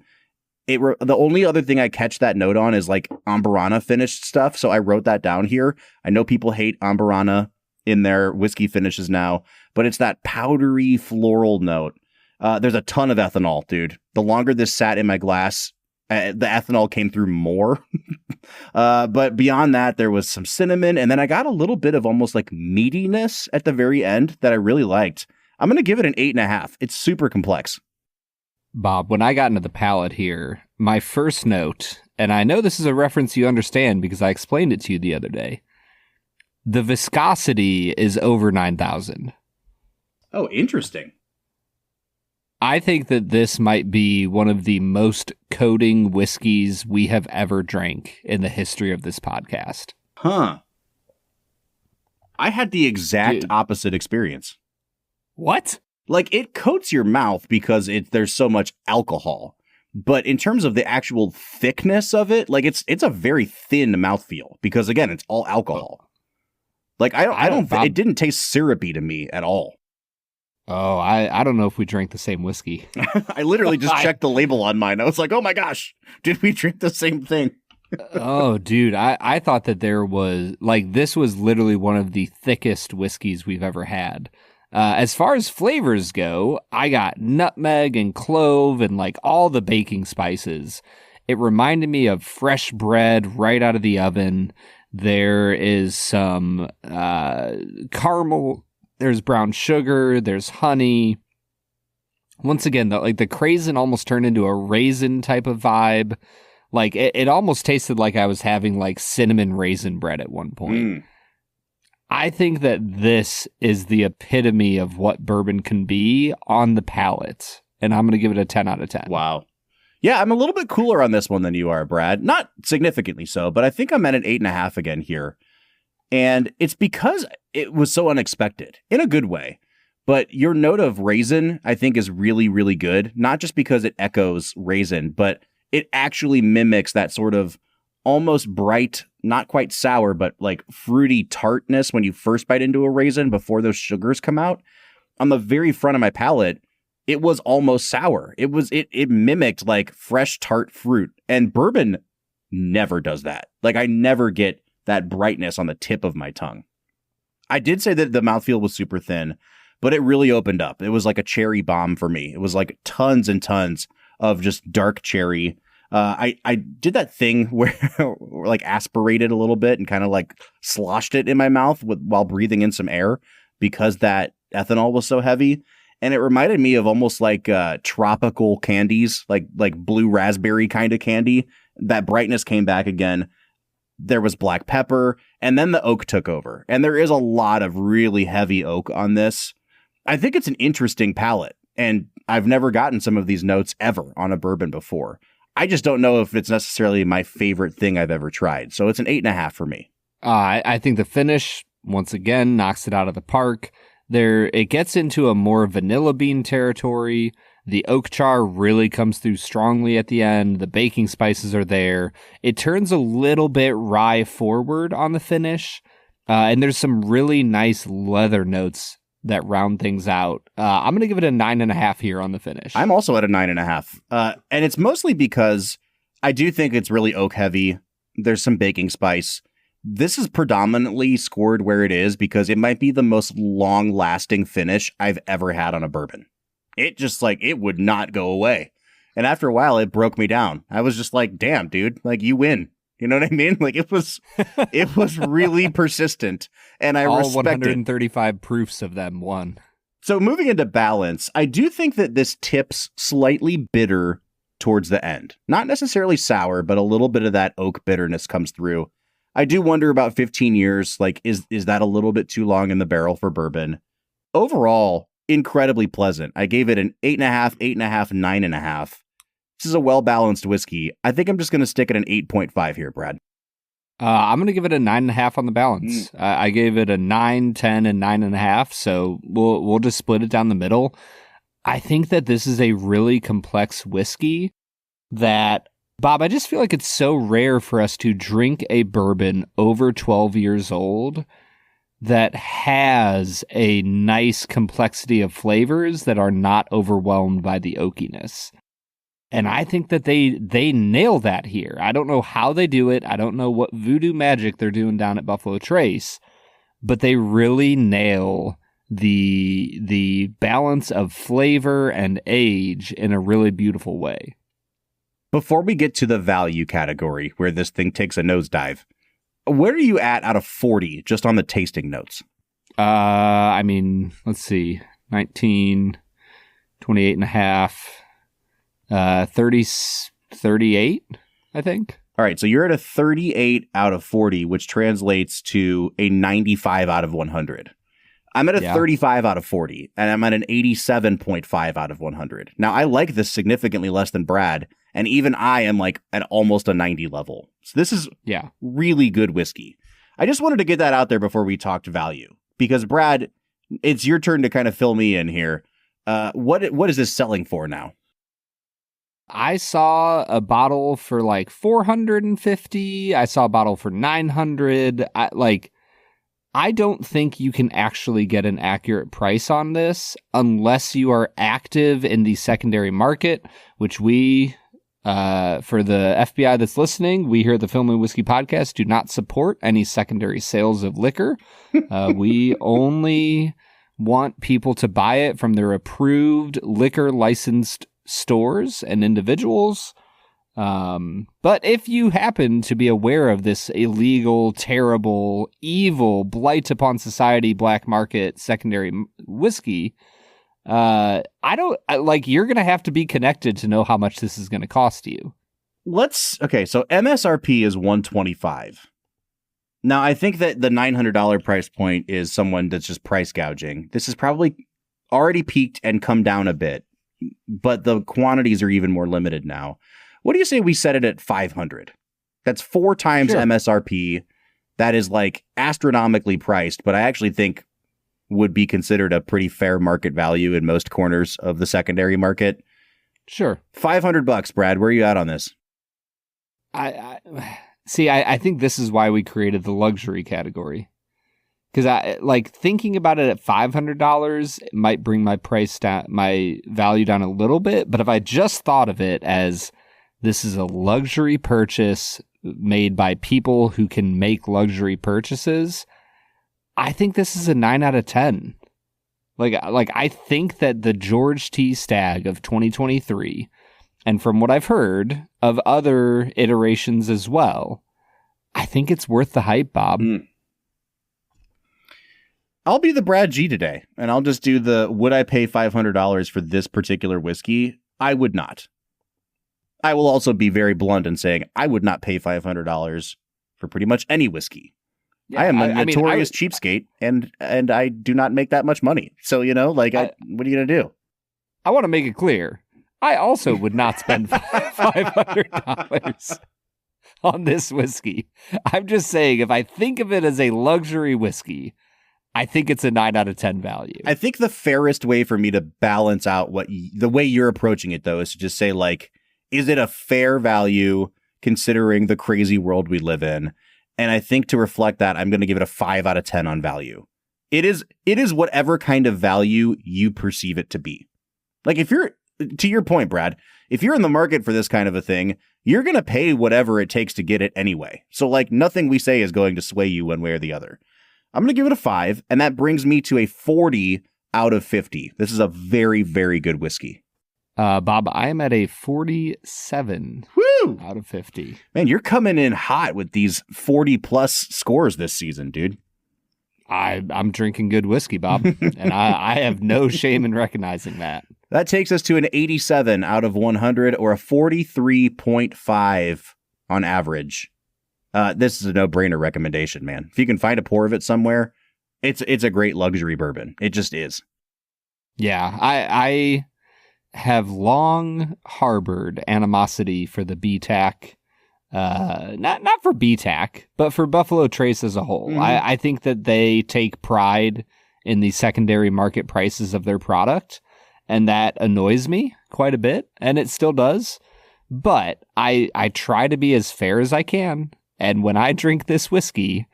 The only other thing I catch that note on is like Amburana finished stuff. So I wrote that down here. I know people hate Amburana in their whiskey finishes now, but it's that powdery floral note. There's a ton of ethanol, dude. The longer this sat in my glass, the ethanol came through more. But beyond that, there was some cinnamon. And then I got a little bit of almost like meatiness at the very end that I really liked. I'm going to give it an 8.5. It's super complex. Bob, when I got into the palate here, my first note, and I know this is a reference you understand because I explained it to you the other day, the viscosity is over 9,000. Oh, interesting. I think that this might be one of the most coating whiskeys we have ever drank in the history of this podcast. Huh. I had the exact opposite experience. What? Like, it coats your mouth because there's so much alcohol. But in terms of the actual thickness of it, like it's a very thin mouthfeel because, again, it's all alcohol. Like, it didn't taste syrupy to me at all. Oh, I don't know if we drank the same whiskey. I literally just checked the label on mine. I was like, oh my gosh, did we drink the same thing? Oh, dude, I thought that there was, like, this was literally one of the thickest whiskeys we've ever had. As far as flavors go, I got nutmeg and clove and like all the baking spices. It reminded me of fresh bread right out of the oven. There is some caramel. There's brown sugar. There's honey. Once again, the craisin almost turned into a raisin type of vibe. Like it almost tasted like I was having like cinnamon raisin bread at one point. I think that this is the epitome of what bourbon can be on the palate. And I'm going to give it a 10 out of 10. Wow. Yeah, I'm a little bit cooler on this one than you are, Brad. Not significantly so, but I think I'm at an 8.5 again here. And it's because it was so unexpected in a good way. But your note of raisin, I think, is really, really good. Not just because it echoes raisin, but it actually mimics that sort of almost bright, not quite sour, but like fruity tartness when you first bite into a raisin before those sugars come out. On the very front of my palate, it was almost sour. It mimicked like fresh tart fruit, and bourbon never does that. Like I never get that brightness on the tip of my tongue. I did say that the mouthfeel was super thin, but it really opened up. It was like a cherry bomb for me. It was like tons and tons of just dark cherry. I did that thing where like aspirated a little bit and kind of like sloshed it in my mouth while breathing in some air because that ethanol was so heavy. And it reminded me of almost like tropical candies, like blue raspberry kind of candy. That brightness came back again. There was black pepper, and then the oak took over. And there is a lot of really heavy oak on this. I think it's an interesting palate, and I've never gotten some of these notes ever on a bourbon before. I just don't know if it's necessarily my favorite thing I've ever tried. So it's an 8.5 for me. I think the finish, once again, knocks it out of the park. It gets into a more vanilla bean territory. The oak char really comes through strongly at the end. The baking spices are there. It turns a little bit rye forward on the finish. And there's some really nice leather notes that round things out. I'm going to give it a 9.5 here on the finish. I'm also at a 9.5. And it's mostly because I do think it's really oak heavy. There's some baking spice. This is predominantly scored where it is because it might be the most long-lasting finish I've ever had on a bourbon. It just it would not go away. And after a while, it broke me down. I was just like, damn, dude, you win. You know what I mean? It was really persistent. And I respect it. All 135 proofs of them won. So moving into balance, I do think that this tips slightly bitter towards the end. Not necessarily sour, but a little bit of that oak bitterness comes through. I do wonder about 15 years, is that a little bit too long in the barrel for bourbon? Overall, incredibly pleasant. I gave it an 8.5, 8.5, 9.5. This is a well-balanced whiskey. I think I'm just going to stick at an 8.5 here, Brad. I'm going to give it a 9.5 on the balance. I gave it a 9, 10, and 9.5, so we'll just split it down the middle. I think that this is a really complex whiskey that, Bob, I just feel like it's so rare for us to drink a bourbon over 12 years old that has a nice complexity of flavors that are not overwhelmed by the oakiness. And I think that they nail that here. I don't know how they do it. I don't know what voodoo magic they're doing down at Buffalo Trace, but they really nail the balance of flavor and age in a really beautiful way. Before we get to the value category, where this thing takes a nosedive, where are you at out of 40 just on the tasting notes? Let's see. 19, 28 and a half, 30, 38, I think. All right, so you're at a 38 out of 40, which translates to a 95 out of 100. I'm at a 35 out of 40, and I'm at an 87.5 out of 100. Now, I like this significantly less than Brad, and even I am at almost a 90 level. So this is really good whiskey. I just wanted to get that out there before we talked value, because Brad, it's your turn to kind of fill me in here. What is this selling for now? I saw a bottle for $450. I saw a bottle for $900. I don't think you can actually get an accurate price on this unless you are active in the secondary market, which we, for the FBI that's listening, we here at the Film and Whiskey Podcast do not support any secondary sales of liquor. We only want people to buy it from their approved liquor licensed stores and individuals. But if you happen to be aware of this illegal, terrible, evil, blight upon society, black market, secondary whiskey, you're going to have to be connected to know how much this is going to cost you. So MSRP is $125. Now, I think that the $900 price point is someone that's just price gouging. This is probably already peaked and come down a bit, but the quantities are even more limited now. What do you say we set it at 500? That's 4 times MSRP. That is astronomically priced, but I actually think would be considered a pretty fair market value in most corners of the secondary market. Sure. $500, Brad. Where are you at on this? I think this is why we created the luxury category. Because thinking about it at $500, it might bring my price down, my value down a little bit. But if I just thought of it as this is a luxury purchase made by people who can make luxury purchases, I think this is a 9 out of 10. I think that the George T. Stagg of 2023 and from what I've heard of other iterations as well, I think it's worth the hype, Bob. I'll be the Brad G today, and I'll just do the, would I pay $500 for this particular whiskey? I would not. I will also be very blunt in saying I would not pay $500 for pretty much any whiskey. Yeah, I am a notorious cheapskate, and I do not make that much money. So, what are you going to do? I want to make it clear. I also would not spend $500 on this whiskey. I'm just saying, if I think of it as a luxury whiskey, I think it's a 9 out of 10 value. I think the fairest way for me to balance out the way you're approaching it, though, is to just say, is it a fair value considering the crazy world we live in? And I think to reflect that, I'm going to give it a 5 out of 10 on value. It is whatever kind of value you perceive it to be. If you're, to your point, Brad, if you're in the market for this kind of a thing, you're going to pay whatever it takes to get it anyway. So nothing we say is going to sway you one way or the other. I'm going to give it a 5, and that brings me to a 40 out of 50. This is a very, very good whiskey. Bob, I am at a 47 out of 50. Man, you're coming in hot with these 40-plus scores this season, dude. I'm drinking good whiskey, Bob, and I have no shame in recognizing that. That takes us to an 87 out of 100, or a 43.5 on average. This is a no-brainer recommendation, man. If you can find a pour of it somewhere, it's a great luxury bourbon. It just is. Yeah, I have long harbored animosity for the BTAC. Not for BTAC, but for Buffalo Trace as a whole. Mm-hmm. I think that they take pride in the secondary market prices of their product, and that annoys me quite a bit, and it still does. But I try to be as fair as I can. And when I drink this whiskey,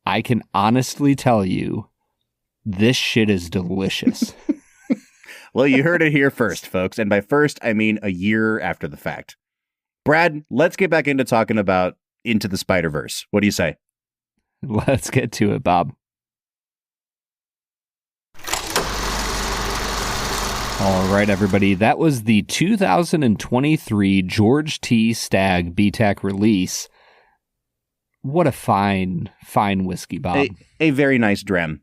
I can honestly tell you, this shit is delicious. Well, you heard it here first, folks. And by first, I mean a year after the fact. Brad, let's get back into talking about Into the Spider-Verse. What do you say? Let's get to it, Bob. All right, everybody. That was the 2023 George T. Stagg BTAC release. What a fine whiskey, Bob. A very nice dram.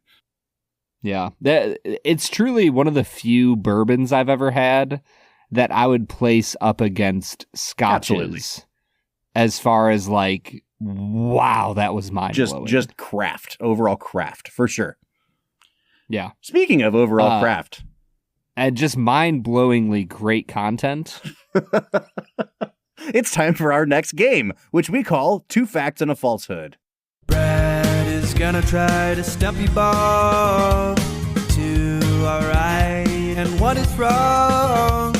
Yeah. It's truly one of the few bourbons I've ever had that I would place up against scotches. Absolutely. As far as wow, that was mind-blowing. Just craft, overall craft, for sure. Yeah. Speaking of overall craft. And just mind-blowingly great content. It's time for our next game, which we call Two Facts and a Falsehood. Brad is gonna try to stump you, Bob. Two are right and one is wrong.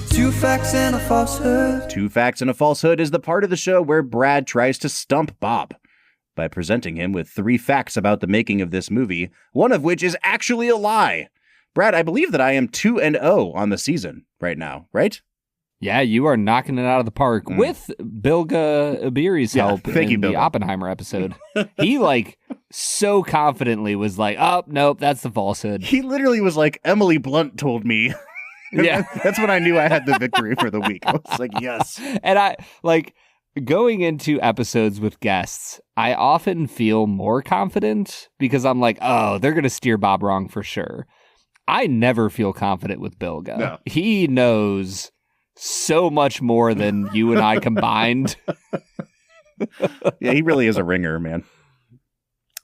Two facts and a falsehood. Two Facts and a Falsehood is the part of the show where Brad tries to stump Bob by presenting him with 3 facts about the making of this movie, one of which is actually a lie. Brad, I believe that I am 2-0 on the season right now, right? Yeah, you are knocking it out of the park with Bilga Ibiri's help in the Oppenheimer episode. He so confidently was oh, nope, that's the falsehood. He literally was Emily Blunt told me. Yeah. That's when I knew I had the victory for the week. I was yes. And I going into episodes with guests, I often feel more confident because I'm oh, they're going to steer Bob wrong for sure. I never feel confident with Bilga. No. He knows so much more than you and I combined. Yeah, he really is a ringer, man.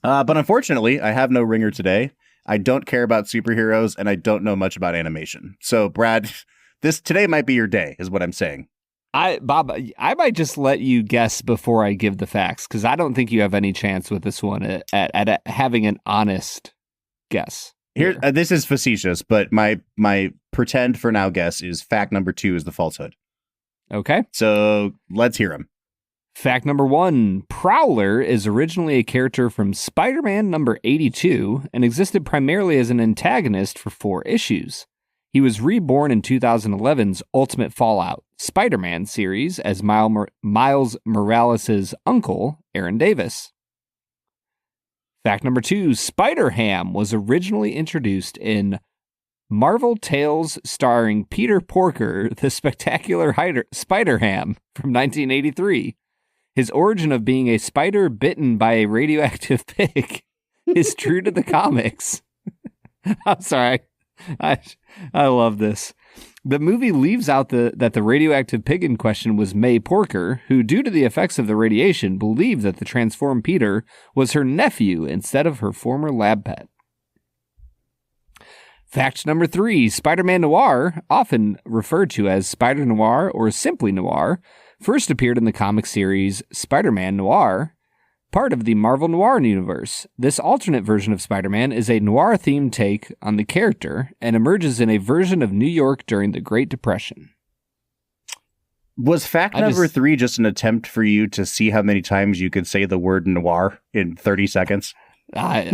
But unfortunately, I have no ringer today. I don't care about superheroes, and I don't know much about animation. So, Brad, today might be your day, is what I'm saying. Bob, I might just let you guess before I give the facts, because I don't think you have any chance with this one at having an honest guess. Here, this is facetious, but my pretend for now guess is fact number 2 is the falsehood. Okay. So let's hear them. Fact number 1, Prowler is originally a character from Spider-Man number 82 and existed primarily as an antagonist for 4 issues. He was reborn in 2011's Ultimate Fallout Spider-Man series as Miles Morales' uncle, Aaron Davis. Fact number 2, Spider-Ham was originally introduced in Marvel Tales starring Peter Porker, the Spectacular Spider-Ham from 1983. His origin of being a spider bitten by a radioactive pig is true to the comics. I'm sorry. I love this. The movie leaves out that the radioactive pig in question was May Porker, who, due to the effects of the radiation, believed that the transformed Peter was her nephew instead of her former lab pet. Fact number 3, Spider-Man Noir, often referred to as Spider Noir or simply Noir, first appeared in the comic series Spider-Man Noir, part of the Marvel Noir universe. This alternate version of Spider-Man is a noir-themed take on the character and emerges in a version of New York during the Great Depression. Was fact number 3 just an attempt for you to see how many times you could say the word noir in 30 seconds? I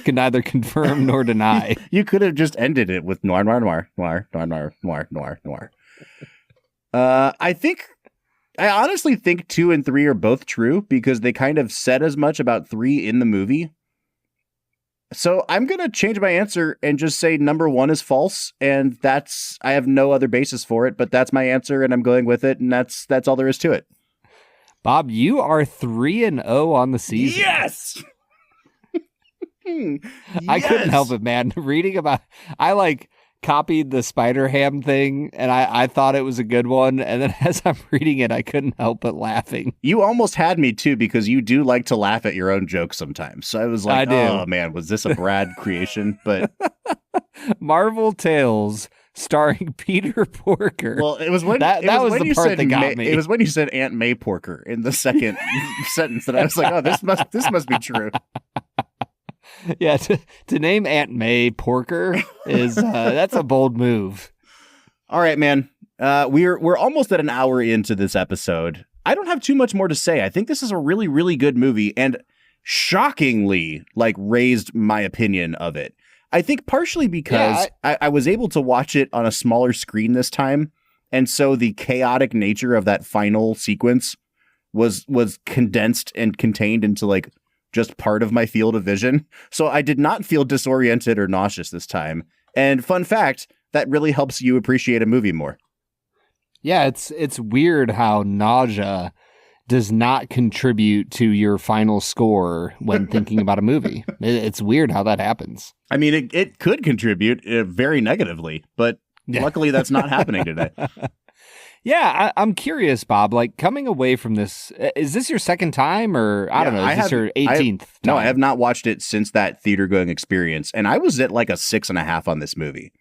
can neither confirm nor deny. You could have just ended it with noir, noir, noir, noir, noir, noir, noir, noir, noir. I honestly think 2 and 3 are both true because they kind of said as much about 3 in the movie. So I'm going to change my answer and just say number 1 is false. And I have no other basis for it, but that's my answer and I'm going with it. And that's all there is to it. Bob, you are 3-0 on the season. Yes! I couldn't help it, man. Reading about, I copied the Spider-Ham thing and I thought it was a good one. And then as I'm reading it, I couldn't help but laughing. You almost had me too, because you do like to laugh at your own jokes sometimes. So I was like, oh man, was this a Brad creation? But Marvel Tales starring Peter Porker. Well, it was when that was the part that got me. It was when you said Aunt May Porker in the second sentence that I was like, oh, this must be true. Yeah, to name Aunt May Porker is that's a bold move. All right, man. We're almost at an hour into this episode. I don't have too much more to say. I think this is a really, really good movie and shockingly raised my opinion of it. I think partially because I was able to watch it on a smaller screen this time. And so the chaotic nature of that final sequence was condensed and contained into just part of my field of vision. So I did not feel disoriented or nauseous this time. And fun fact, that really helps you appreciate a movie more. Yeah, it's weird how nausea does not contribute to your final score when thinking about a movie. It's weird how that happens. I mean, it could contribute very negatively, but luckily that's not happening today. Yeah, I'm curious, Bob, coming away from this, is this your second time or I don't know, is this your 18th time? No, I have not watched it since that theater going experience. And I was at a 6.5 on this movie.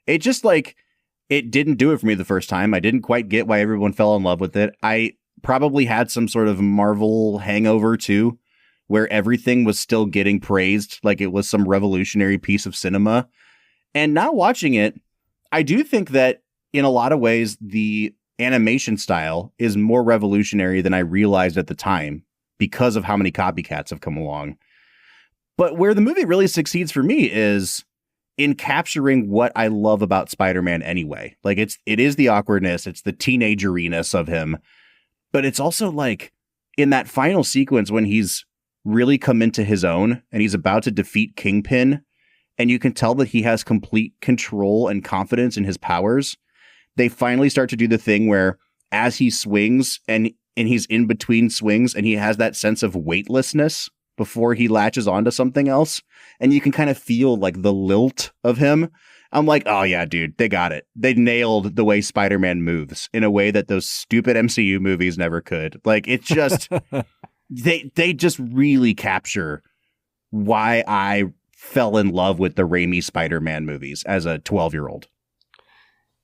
It just it didn't do it for me the first time. I didn't quite get why everyone fell in love with it. I probably had some sort of Marvel hangover too, where everything was still getting praised like it was some revolutionary piece of cinema. And now watching it, I do think that in a lot of ways, the animation style is more revolutionary than I realized at the time because of how many copycats have come along. But where the movie really succeeds for me is in capturing what I love about Spider-Man anyway. It is the awkwardness, it's the teenageriness of him, but it's also in that final sequence when he's really come into his own and he's about to defeat Kingpin, and you can tell that he has complete control and confidence in his powers. They finally start to do the thing where as he swings and he's in between swings and he has that sense of weightlessness before he latches onto something else. And you can kind of feel the lilt of him. I'm like, oh yeah, dude, they got it. They nailed the way Spider-Man moves in a way that those stupid MCU movies never could. It just, they just really capture why I fell in love with the Raimi Spider-Man movies as a 12-year-old.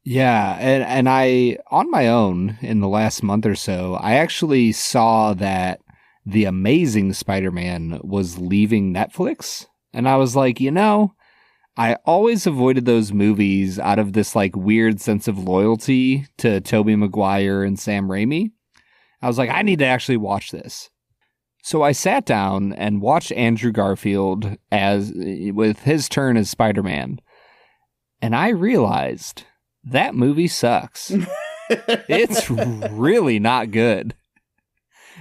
Yeah, and I, on my own, in the last month or so, I actually saw that The Amazing Spider-Man was leaving Netflix. And I was like, I always avoided those movies out of this weird sense of loyalty to Tobey Maguire and Sam Raimi. I was like, I need to actually watch this. So I sat down and watched Andrew Garfield with his turn as Spider-Man. And I realized that movie sucks. It's really not good.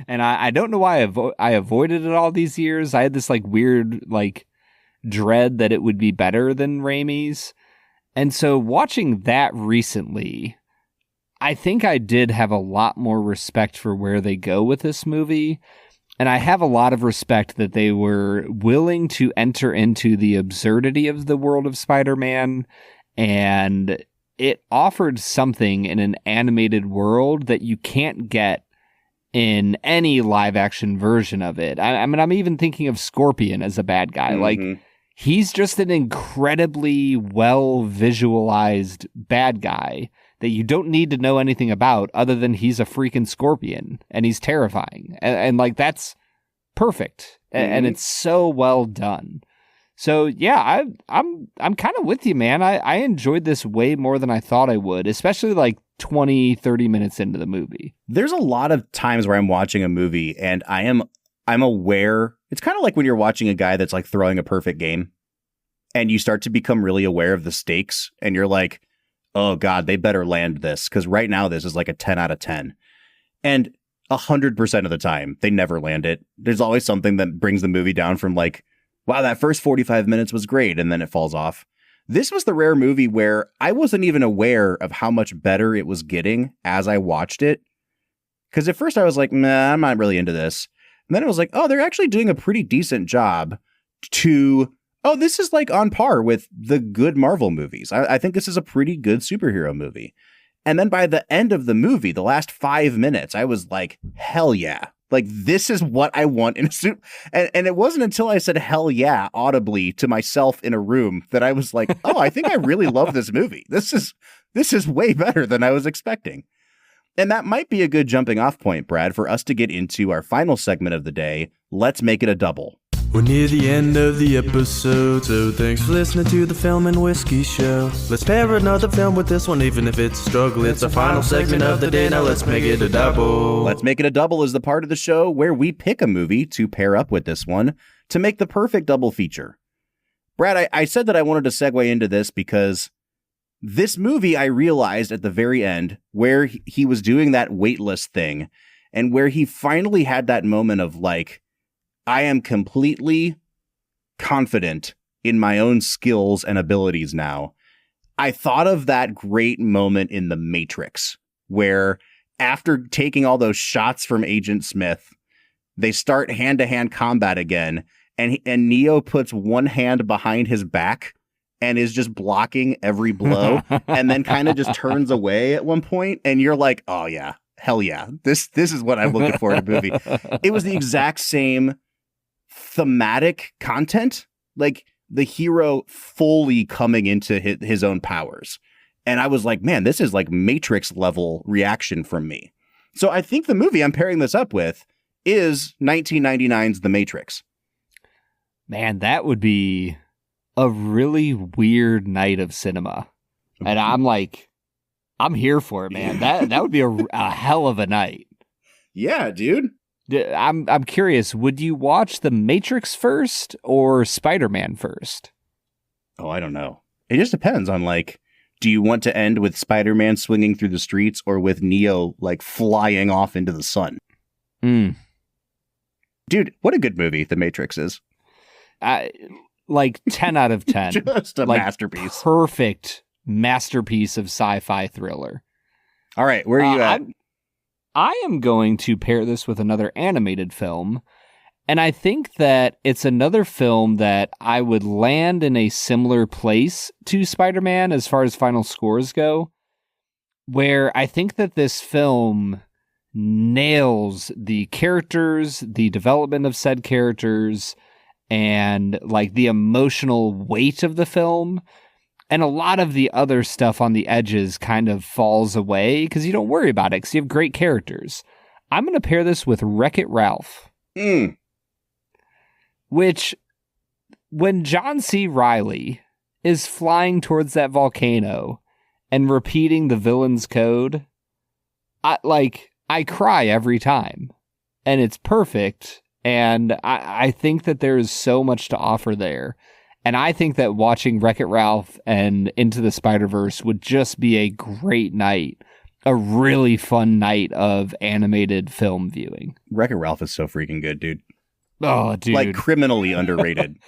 And I don't know why I avoided it all these years. I had this weird dread that it would be better than Raimi's. And so watching that recently, I think I did have a lot more respect for where they go with this movie. And I have a lot of respect that they were willing to enter into the absurdity of the world of Spider-Man, and it offered something in an animated world that you can't get in any live action version of it. I mean, I'm even thinking of Scorpion as a bad guy. Mm-hmm. Like, he's just an incredibly well visualized bad guy that you don't need to know anything about other than he's a freaking scorpion and he's terrifying. And like, that's perfect. And it's so well done. So yeah, I'm kind of with you, man. I enjoyed this way more than I thought I would, especially like 20, 30 minutes into the movie. There's a lot of times where I'm watching a movie and I'm aware. It's kind of like when you're watching a guy that's like throwing a perfect game and you start to become really aware of the stakes and you're like, oh God, they better land this, because right now this is like a 10 out of 10. And 100% of the time, they never land it. There's always something that brings the movie down from like, wow, that first 45 minutes was great, and then it falls off. This was the rare movie where I wasn't even aware of how much better it was getting as I watched it. Because at first I was like, nah, I'm not really into this. And then it was like, oh, they're actually doing a pretty decent job to... oh, this is like on par with the good Marvel movies. I think this is a pretty good superhero movie. And then by the end of the movie, the last 5 minutes, I was like, hell yeah. Like, this is what I want in a suit. And it wasn't until I said hell yeah audibly to myself in a room that I was like, oh, I think I really love this movie. This is way better than I was expecting. And that might be a good jumping off point, Brad, for us to get into our final segment of the day. Let's make it a double. We're near the end of the episode, so thanks for listening to the Film and Whiskey Show. Let's pair another film with this one, even if it's a struggle. It's the final segment of the day, now let's make it a double. Let's Make It a Double is the part of the show where we pick a movie to pair up with this one to make the perfect double feature. Brad, I said that I wanted to segue into this because this movie, I realized at the very end, where he was doing that weightless thing, and where he finally had that moment of like, I am completely confident in my own skills and abilities now. I thought of that great moment in The Matrix, where after taking all those shots from Agent Smith, they start hand-to-hand combat again, and Neo puts one hand behind his back and is just blocking every blow, and then kind of just turns away at one point, and you're like, oh yeah, hell yeah, this is what I'm looking for in a movie. It was the exact same thematic content, like the hero fully coming into his own powers. And I was like, man, this is like Matrix level reaction from me. So I think the movie I'm pairing this up with is 1999's The Matrix. Man, that would be a really weird night of cinema. And I'm here for it, man. That would be a hell of a night. Yeah, dude. I'm curious, would you watch The Matrix first or Spider-Man first? Oh, I don't know. It just depends on like, do you want to end with Spider-Man swinging through the streets or with Neo like flying off into the sun? Dude, what a good movie The Matrix is. Like 10 out of 10. Just a masterpiece. Perfect masterpiece of sci-fi thriller. All right, where are you at? I am going to pair this with another animated film, and I think that it's another film that I would land in a similar place to Spider-Man as far as final scores go, where I think that this film nails the characters, the development of said characters, and like the emotional weight of the film. And a lot of the other stuff on the edges kind of falls away because you don't worry about it because you have great characters. I'm going to pair this with Wreck-It Ralph. Which, when John C. Reilly is flying towards that volcano and repeating the villain's code, I cry every time. And it's perfect. And I think that there is so much to offer there. And I think that watching Wreck-It Ralph and Into the Spider-Verse would just be a great night. A really fun night of animated film viewing. Wreck-It Ralph is so freaking good, dude. Oh, dude. Like criminally underrated.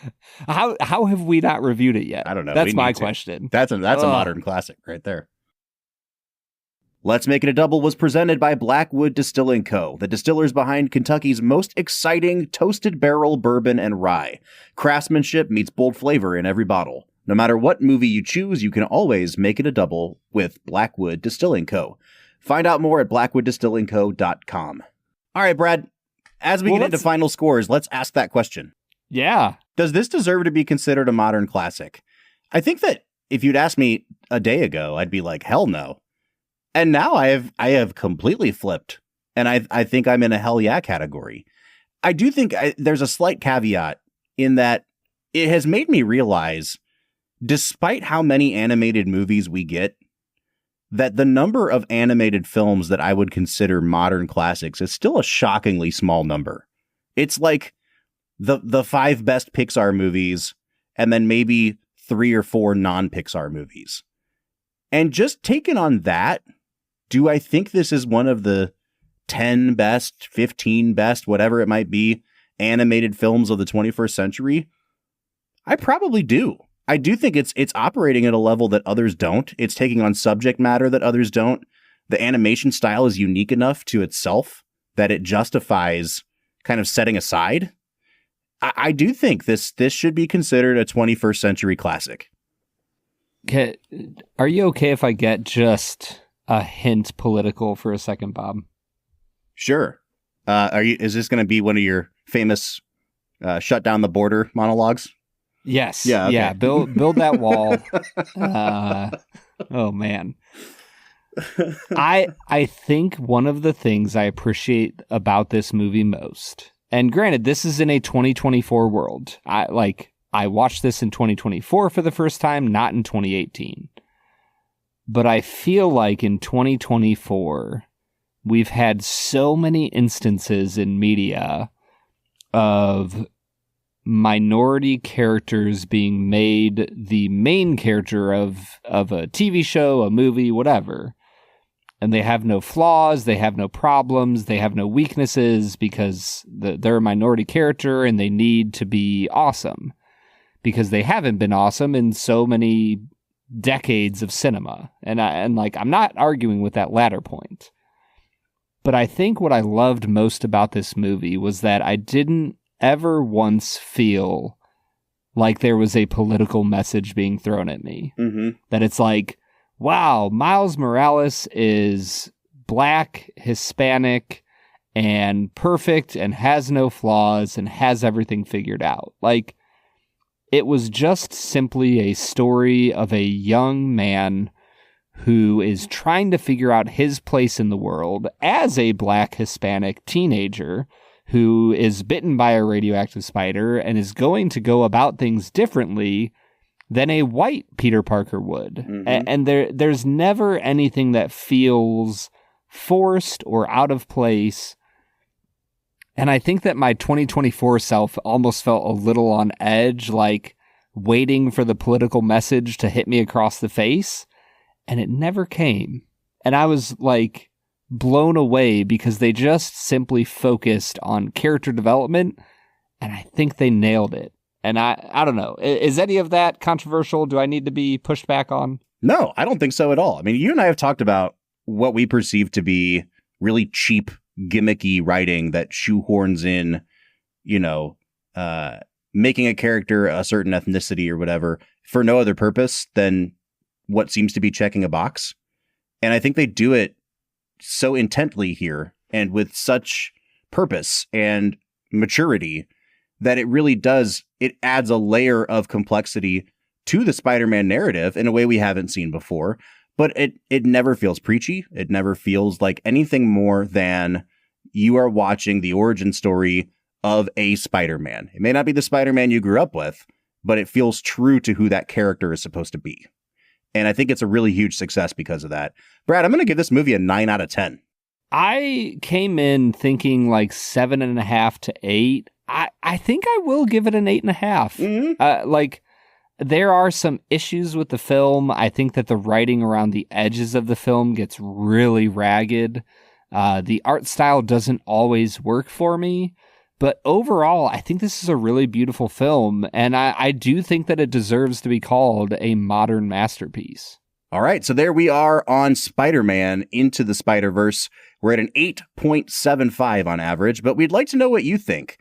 How have we not reviewed it yet? I don't know. That's my question. That's a modern classic right there. Let's Make It a Double was presented by Blackwood Distilling Co., the distillers behind Kentucky's most exciting toasted barrel bourbon and rye. Craftsmanship meets bold flavor in every bottle. No matter what movie you choose, you can always make it a double with Blackwood Distilling Co. Find out more at blackwooddistillingco.com. All right, Brad, as we get into final scores, let's ask that question. Yeah. Does this deserve to be considered a modern classic? I think that if you'd asked me a day ago, I'd be like, hell no. And now I have completely flipped, and I think I'm in a hell yeah category. I do think there's a slight caveat in that it has made me realize, despite how many animated movies we get, that the number of animated films that I would consider modern classics is still a shockingly small number. It's like the 5 best Pixar movies, and then maybe 3 or 4 non-Pixar movies. And just taken on that, do I think this is one of the 10 best, 15 best, whatever it might be, animated films of the 21st century? I probably do. I do think it's operating at a level that others don't. It's taking on subject matter that others don't. The animation style is unique enough to itself that it justifies kind of setting aside. I do think this should be considered a 21st century classic. Okay. Are you okay if I get just a hint political for a second, Bob? Sure. Is this going to be one of your famous shut down the border monologues? Yes. Yeah. Okay. Yeah. Build that wall. Oh man. I think one of the things I appreciate about this movie most, and granted, this is in a 2024 world. I watched this in 2024 for the first time, not in 2018. But I feel like in 2024, we've had so many instances in media of minority characters being made the main character of a TV show, a movie, whatever. And they have no flaws, they have no problems, they have no weaknesses because they're a minority character and they need to be awesome. Because they haven't been awesome in so many decades of cinema. And I'm not arguing with that latter point. But I think what I loved most about this movie was that I didn't ever once feel like there was a political message being thrown at me. Mm-hmm. That it's like, wow, Miles Morales is black, Hispanic, and perfect, and has no flaws, and has everything figured out. Like, it was just simply a story of a young man who is trying to figure out his place in the world as a black Hispanic teenager who is bitten by a radioactive spider and is going to go about things differently than a white Peter Parker would. Mm-hmm. And there's never anything that feels forced or out of place. And I think that my 2024 self almost felt a little on edge, like waiting for the political message to hit me across the face. And it never came. And I was like blown away because they just simply focused on character development. And I think they nailed it. And I don't know. Is any of that controversial? Do I need to be pushed back on? No, I don't think so at all. I mean, you and I have talked about what we perceive to be really cheap, gimmicky writing that shoehorns in, making a character a certain ethnicity or whatever for no other purpose than what seems to be checking a box. And I think they do it so intently here and with such purpose and maturity that it really does, it adds a layer of complexity to the Spider-Man narrative in a way we haven't seen before. But it never feels preachy. It never feels like anything more than you are watching the origin story of a Spider-Man. It may not be the Spider-Man you grew up with, but it feels true to who that character is supposed to be. And I think it's a really huge success because of that. Brad, I'm going to give this movie a 9 out of 10. I came in thinking like 7.5 to 8. I think I will give it an 8.5. Mm-hmm. There are some issues with the film. I think that the writing around the edges of the film gets really ragged. The art style doesn't always work for me, But overall, I think this is a really beautiful film, and I do think that it deserves to be called a modern masterpiece. All right, so there we are on Spider-Man Into the Spider-Verse. We're at an 8.75 on average, but we'd like to know what you think.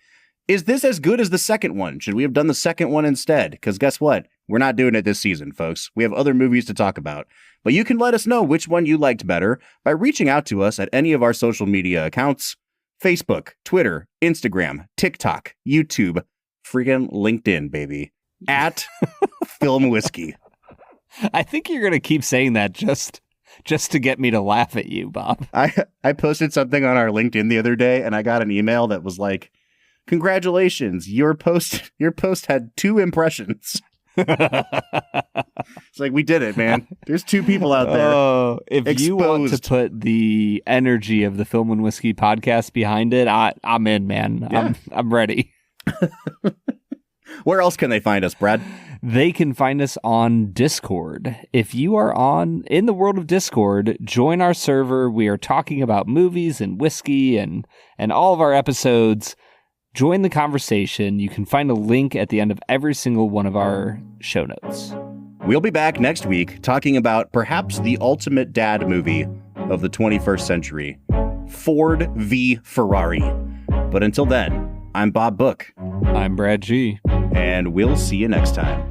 Is this as good as the second one? Should we have done the second one instead? Because guess what? We're not doing it this season, folks. We have other movies to talk about. But you can let us know which one you liked better by reaching out to us at any of our social media accounts. Facebook, Twitter, Instagram, TikTok, YouTube, freaking LinkedIn, baby. At Film Whiskey. I think you're going to keep saying that just to get me to laugh at you, Bob. I posted something on our LinkedIn the other day, and I got an email that was like, congratulations, your post had 2 impressions. It's like, we did it, man. There's 2 people out there. Oh, if you want to put the energy of the Film and Whiskey podcast behind it, I'm in, man. Yeah. I'm ready. Where else can they find us, Brad? They can find us on Discord. If you are in the world of Discord, join our server. We are talking about movies and whiskey and all of our episodes. Join the conversation. You can find a link at the end of every single one of our show notes. We'll be back next week talking about perhaps the ultimate dad movie of the 21st century, Ford v. Ferrari. But until then, I'm Bob Book. I'm Brad G. And we'll see you next time.